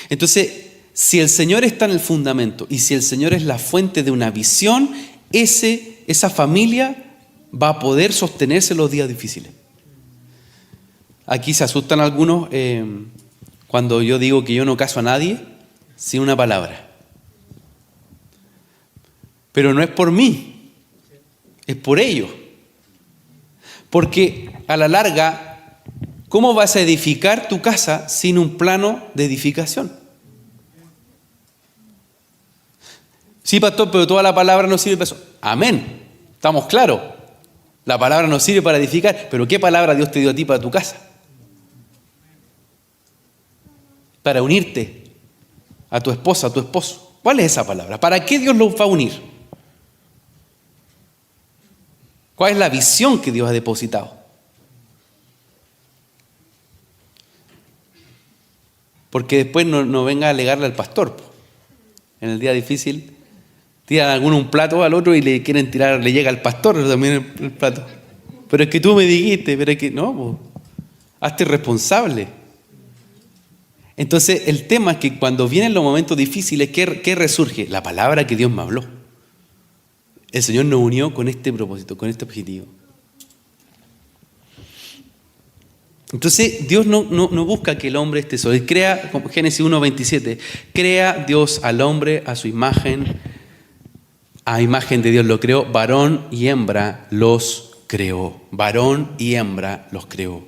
Entonces, si el Señor está en el fundamento y si el Señor es la fuente de una visión, esa familia va a poder sostenerse en los días difíciles. Aquí se asustan algunos cuando yo digo que yo no caso a nadie sin una palabra. Pero no es por mí. Es por ello. Porque a la larga, ¿cómo vas a edificar tu casa sin un plano de edificación? Sí, pastor, pero toda la palabra no sirve para eso. Amén. Estamos claros. La palabra no sirve para edificar, pero ¿qué palabra Dios te dio a ti para tu casa? Para unirte a tu esposa, a tu esposo. ¿Cuál es esa palabra? ¿Para qué Dios los va a unir? ¿Cuál es la visión que Dios ha depositado? Porque después no venga a alegarle al pastor. En el día difícil, tiran alguno un plato al otro y le quieren tirar, le llega al pastor también el plato. Pero es que tú me dijiste, pero es que no, hazte responsable. Entonces el tema es que cuando vienen los momentos difíciles, ¿qué resurge? La palabra que Dios me habló. El Señor nos unió con este propósito, con este objetivo. Entonces, Dios no busca que el hombre esté solo. Él crea, como Génesis 1:27, crea Dios al hombre a su imagen. A imagen de Dios lo creó. Varón y hembra los creó. Varón y hembra los creó.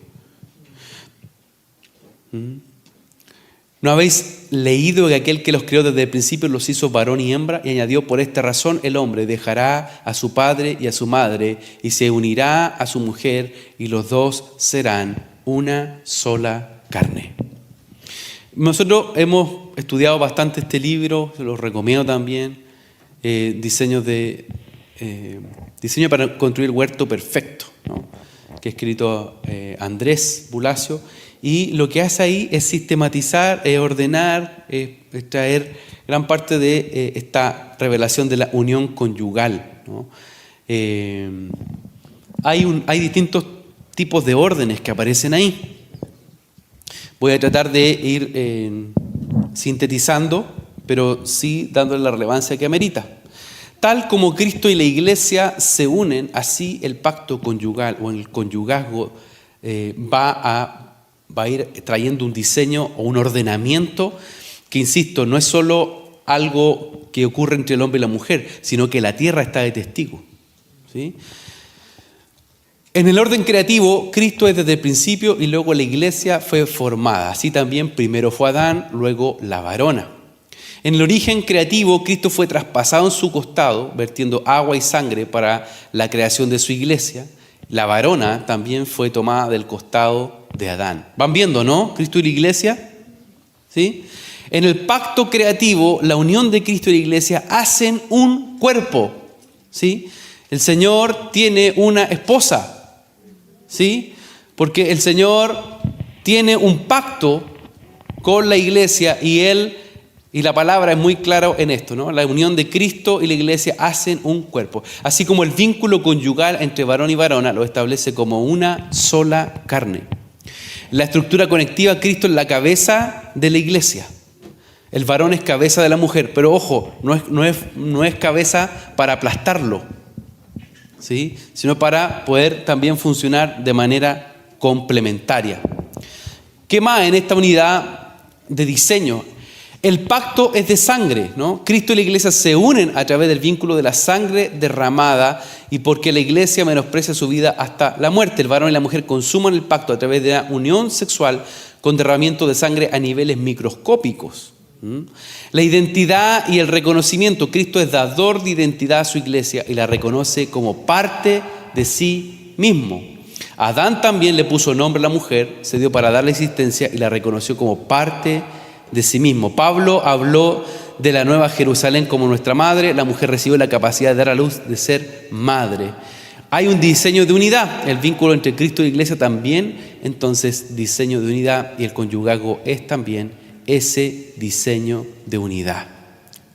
¿No habéis leído que aquel que los creó desde el principio los hizo varón y hembra? Y añadió, por esta razón el hombre dejará a su padre y a su madre y se unirá a su mujer y los dos serán una sola carne. Nosotros hemos estudiado bastante este libro, se los recomiendo también, diseño para construir el huerto perfecto, ¿no? Que ha escrito Andrés Bulacio. Y lo que hace ahí es sistematizar, ordenar, extraer gran parte de esta revelación de la unión conyugal, ¿no? Hay distintos tipos de órdenes que aparecen ahí. Voy a tratar de ir sintetizando, pero sí dándole la relevancia que amerita. Tal como Cristo y la Iglesia se unen, así el pacto conyugal o el conyugazgo va a ir trayendo un diseño o un ordenamiento que, insisto, no es solo algo que ocurre entre el hombre y la mujer, sino que la tierra está de testigo, ¿sí? En el orden creativo, Cristo es desde el principio y luego la Iglesia fue formada. Así también primero fue Adán, luego la varona. En el origen creativo, Cristo fue traspasado en su costado, vertiendo agua y sangre para la creación de su Iglesia. La varona también fue tomada del costado de Adán. ¿Van viendo, no? Cristo y la Iglesia, ¿sí? En el pacto creativo, la unión de Cristo y la Iglesia hacen un cuerpo, ¿sí? El Señor tiene una esposa, ¿sí? Porque el Señor tiene un pacto con la Iglesia y la palabra es muy clara en esto, ¿no? La unión de Cristo y la Iglesia hacen un cuerpo. Así como el vínculo conyugal entre varón y varona lo establece como una sola carne. La estructura conectiva, Cristo es la cabeza de la Iglesia. El varón es cabeza de la mujer, pero ojo, no es cabeza para aplastarlo, ¿sí? Sino para poder también funcionar de manera complementaria. ¿Qué más en esta unidad de diseño? El pacto es de sangre, ¿no? Cristo y la Iglesia se unen a través del vínculo de la sangre derramada y porque la Iglesia menosprecia su vida hasta la muerte. El varón y la mujer consuman el pacto a través de la unión sexual con derramamiento de sangre a niveles microscópicos. La identidad y el reconocimiento. Cristo es dador de identidad a su Iglesia y la reconoce como parte de sí mismo. Adán también le puso nombre a la mujer, se dio para darle existencia y la reconoció como parte de sí mismo. Pablo habló de la Nueva Jerusalén como nuestra madre. La mujer recibió la capacidad de dar a luz, de ser madre. Hay un diseño de unidad. El vínculo entre Cristo y la Iglesia también, entonces, diseño de unidad, y el conyugazgo es también ese diseño de unidad,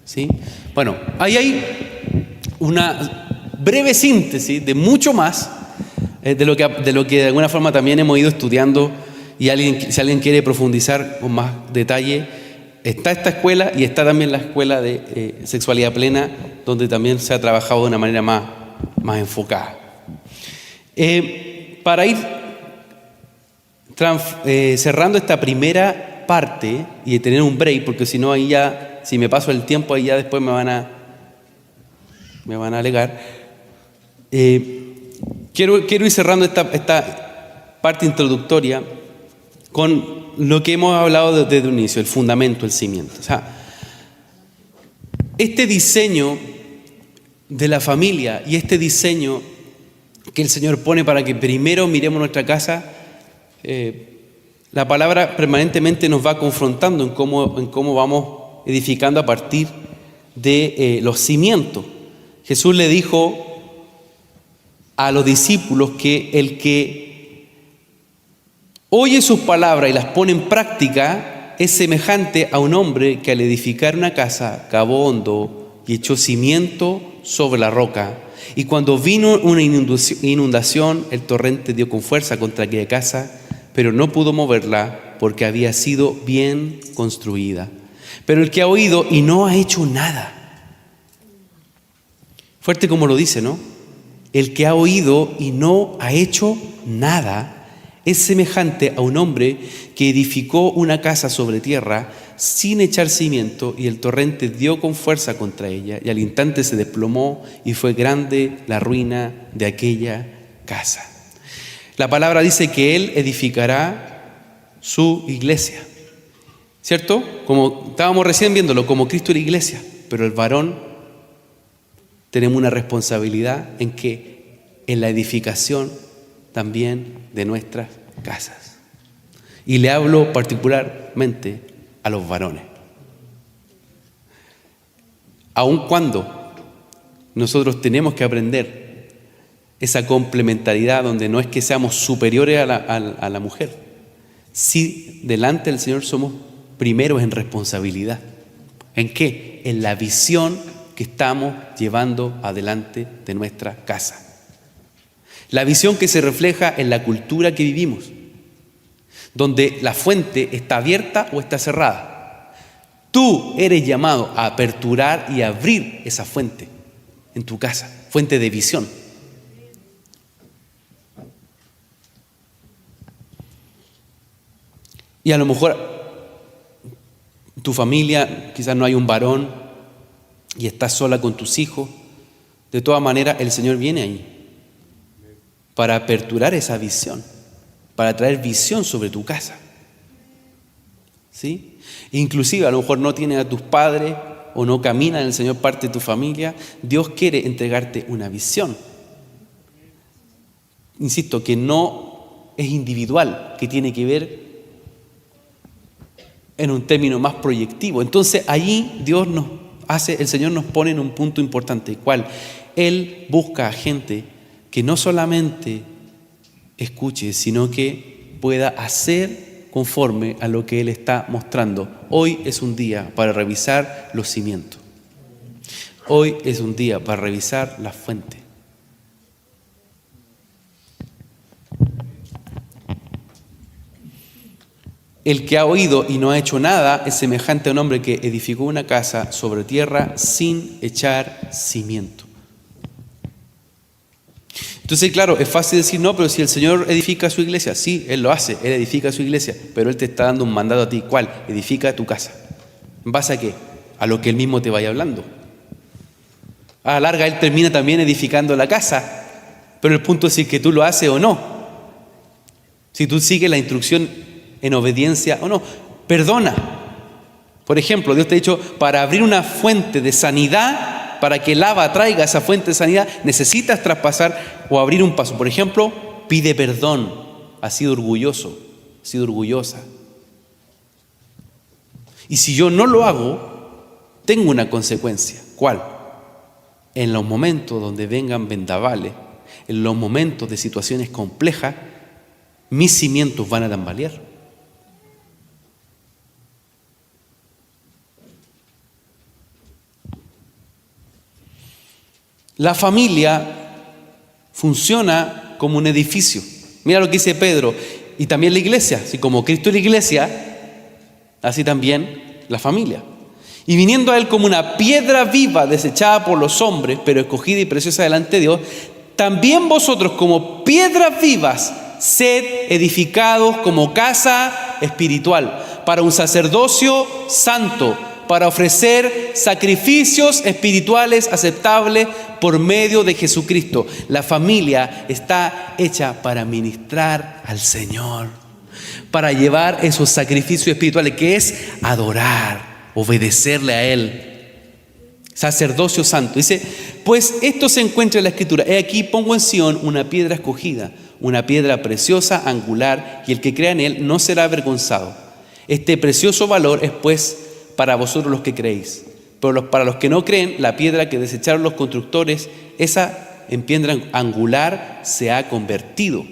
¿sí? Bueno, ahí hay una breve síntesis de mucho más de lo que de alguna forma también hemos ido estudiando. Y si alguien quiere profundizar con más detalle, está esta escuela y está también la escuela de sexualidad plena, donde también se ha trabajado de una manera más enfocada. Para ir cerrando esta primera parte y de tener un break, porque si no ahí ya, si me paso el tiempo ahí ya después me van a alegar. Quiero ir cerrando esta parte introductoria con lo que hemos hablado desde el inicio, el fundamento, el cimiento. O sea, este diseño de la familia y este diseño que el Señor pone para que primero miremos nuestra casa, la palabra permanentemente nos va confrontando en cómo vamos edificando a partir de los cimientos. Jesús le dijo a los discípulos que el que oye sus palabras y las pone en práctica es semejante a un hombre que al edificar una casa cavó hondo y echó cimiento sobre la roca. Y cuando vino una inundación, el torrente dio con fuerza contra aquella casa, pero no pudo moverla porque había sido bien construida. Pero el que ha oído y no ha hecho nada. Fuerte como lo dice, ¿no? El que ha oído y no ha hecho nada es semejante a un hombre que edificó una casa sobre tierra sin echar cimiento, y el torrente dio con fuerza contra ella, y al instante se desplomó y fue grande la ruina de aquella casa. La palabra dice que Él edificará su iglesia, ¿cierto? Como estábamos recién viéndolo, como Cristo y la iglesia. Pero el varón tenemos una responsabilidad en la edificación también de nuestras casas. Y le hablo particularmente a los varones. Aun cuando nosotros tenemos que aprender esa complementariedad donde no es que seamos superiores a la mujer, sí delante del Señor somos primeros en responsabilidad. ¿En qué? En la visión que estamos llevando adelante de nuestra casa. La visión que se refleja en la cultura que vivimos, donde la fuente está abierta o está cerrada. Tú eres llamado a aperturar y abrir esa fuente en tu casa, fuente de visión. Y a lo mejor en tu familia quizás no hay un varón y estás sola con tus hijos. De todas maneras, el Señor viene ahí para aperturar esa visión, para traer visión sobre tu casa. ¿Sí? Inclusive a lo mejor no tienes a tus padres o no camina en el Señor parte de tu familia. Dios quiere entregarte una visión. Insisto, que no es individual, que tiene que ver en un término más proyectivo. Entonces allí el Señor nos pone en un punto importante, cual Él busca a gente que no solamente escuche, sino que pueda hacer conforme a lo que Él está mostrando. Hoy es un día para revisar los cimientos. Hoy es un día para revisar la fuente. El que ha oído y no ha hecho nada es semejante a un hombre que edificó una casa sobre tierra sin echar cimiento. Entonces, claro, es fácil decir, no, pero si el Señor edifica su iglesia, sí, Él lo hace, Él edifica su iglesia, pero Él te está dando un mandato a ti. ¿Cuál? Edifica tu casa. ¿En base a qué? A lo que Él mismo te vaya hablando. A la larga, Él termina también edificando la casa, pero el punto es si que tú lo haces o no. Si tú sigues la instrucción en obediencia o no. Perdona. Por ejemplo, Dios te ha dicho, para abrir una fuente de sanidad, para que el Abba traiga esa fuente de sanidad, necesitas traspasar o abrir un paso. Por ejemplo, pide perdón. Has sido orgulloso, has sido orgullosa. Y si yo no lo hago, tengo una consecuencia. ¿Cuál? En los momentos donde vengan vendavales, en los momentos de situaciones complejas, mis cimientos van a tambalear. La familia funciona como un edificio. Mira lo que dice Pedro. Y también la iglesia. Así como Cristo es la iglesia, así también la familia. Y viniendo a Él como una piedra viva desechada por los hombres, pero escogida y preciosa delante de Dios, también vosotros como piedras vivas, sed edificados como casa espiritual, para un sacerdocio santo, para ofrecer sacrificios espirituales aceptables por medio de Jesucristo. La familia está hecha para ministrar al Señor, para llevar esos sacrificios espirituales, que es adorar, obedecerle a Él. Sacerdocio santo. Dice, pues esto se encuentra en la Escritura. He aquí pongo en Sión una piedra escogida, una piedra preciosa, angular, y el que crea en Él no será avergonzado. Este precioso valor es pues para vosotros los que creéis. Pero para los que no creen, la piedra que desecharon los constructores, esa en piedra angular se ha convertido.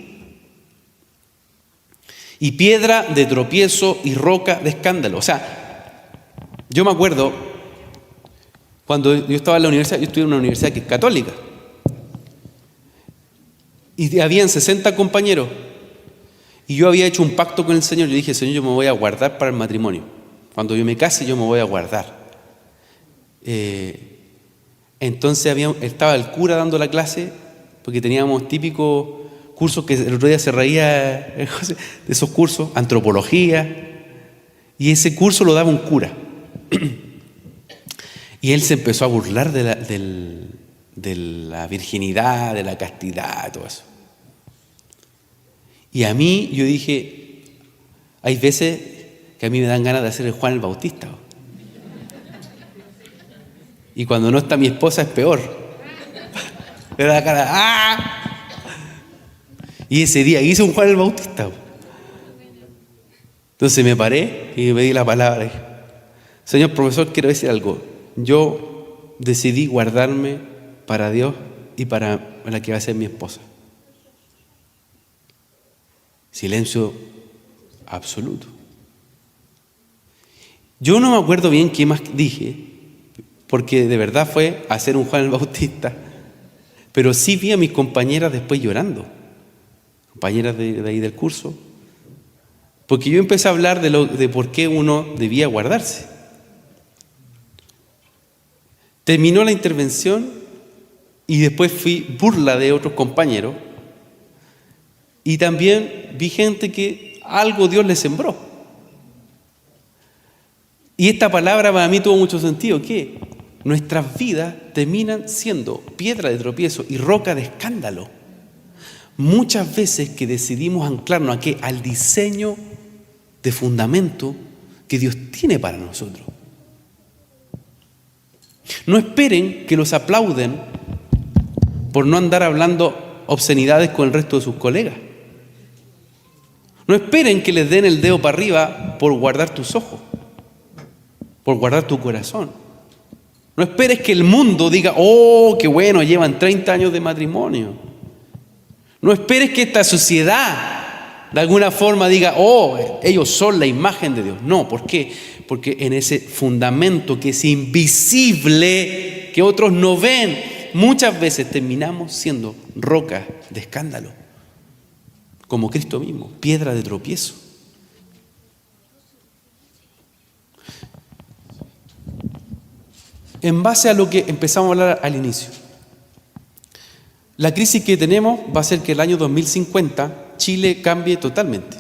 Y piedra de tropiezo y roca de escándalo. O sea, yo me acuerdo, cuando yo estaba en la universidad, yo estudié en una universidad que es católica. Y habían 60 compañeros. Y yo había hecho un pacto con el Señor. Yo dije, Señor, yo me voy a guardar para el matrimonio. Cuando yo me case, yo me voy a guardar. Entonces estaba el cura dando la clase, porque teníamos típicos cursos que el otro día se reía de esos cursos, antropología, y ese curso lo daba un cura. Y él se empezó a burlar de la virginidad, de la castidad, todo eso. Y a mí, yo dije, hay veces que a mí me dan ganas de hacer el Juan el Bautista. Y cuando no está mi esposa es peor. Me da la cara, ¡ah! Y ese día hice un Juan el Bautista. Entonces me paré y me di la palabra. Señor profesor, quiero decir algo. Yo decidí guardarme para Dios y para la que va a ser mi esposa. Silencio absoluto. Yo no me acuerdo bien qué más dije, porque de verdad fue hacer un Juan el Bautista, pero sí vi a mis compañeras después llorando, compañeras de ahí del curso, porque yo empecé a hablar de por qué uno debía guardarse. Terminó la intervención y después fui burla de otros compañeros. Y también vi gente que algo Dios le sembró. Y esta palabra para mí tuvo mucho sentido, que nuestras vidas terminan siendo piedra de tropiezo y roca de escándalo. Muchas veces que decidimos anclarnos ¿a qué? Al diseño de fundamento que Dios tiene para nosotros. No esperen que los aplauden por no andar hablando obscenidades con el resto de sus colegas. No esperen que les den el dedo para arriba por guardar tus ojos, por guardar tu corazón. No esperes que el mundo diga, oh, qué bueno, llevan 30 años de matrimonio. No esperes que esta sociedad de alguna forma diga, oh, ellos son la imagen de Dios. No, ¿por qué? Porque en ese fundamento que es invisible, que otros no ven, muchas veces terminamos siendo roca de escándalo. Como Cristo mismo, piedra de tropiezo. En base a lo que empezamos a hablar al inicio, la crisis que tenemos va a ser que el año 2050 Chile cambie totalmente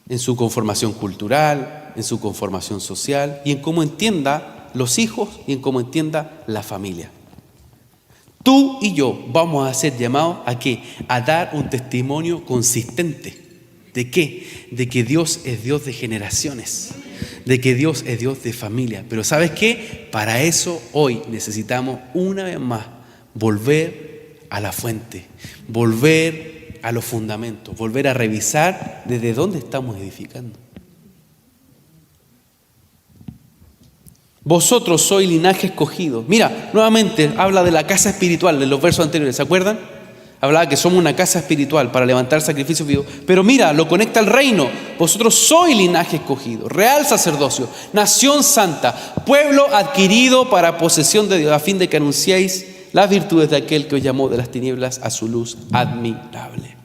en su conformación cultural, en su conformación social y en cómo entienda los hijos y en cómo entienda la familia. Tú y yo vamos a ser llamados ¿a qué? A dar un testimonio consistente. ¿De qué? De que Dios es Dios de generaciones, de que Dios es Dios de familia. Pero ¿sabes qué? Para eso hoy necesitamos una vez más volver a la fuente, volver a los fundamentos, volver a revisar desde dónde estamos edificando. Vosotros sois linaje escogido. Mira, nuevamente habla de la casa espiritual de los versos anteriores, ¿se acuerdan? Hablaba que somos una casa espiritual para levantar sacrificios vivos. Pero mira, lo conecta al reino. Vosotros sois linaje escogido, real sacerdocio, nación santa, pueblo adquirido para posesión de Dios, a fin de que anunciéis las virtudes de aquel que os llamó de las tinieblas a su luz admirable.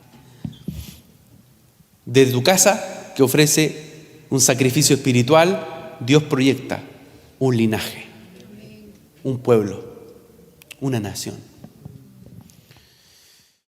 Desde tu casa, que ofrece un sacrificio espiritual, Dios proyecta un linaje, un pueblo, una nación.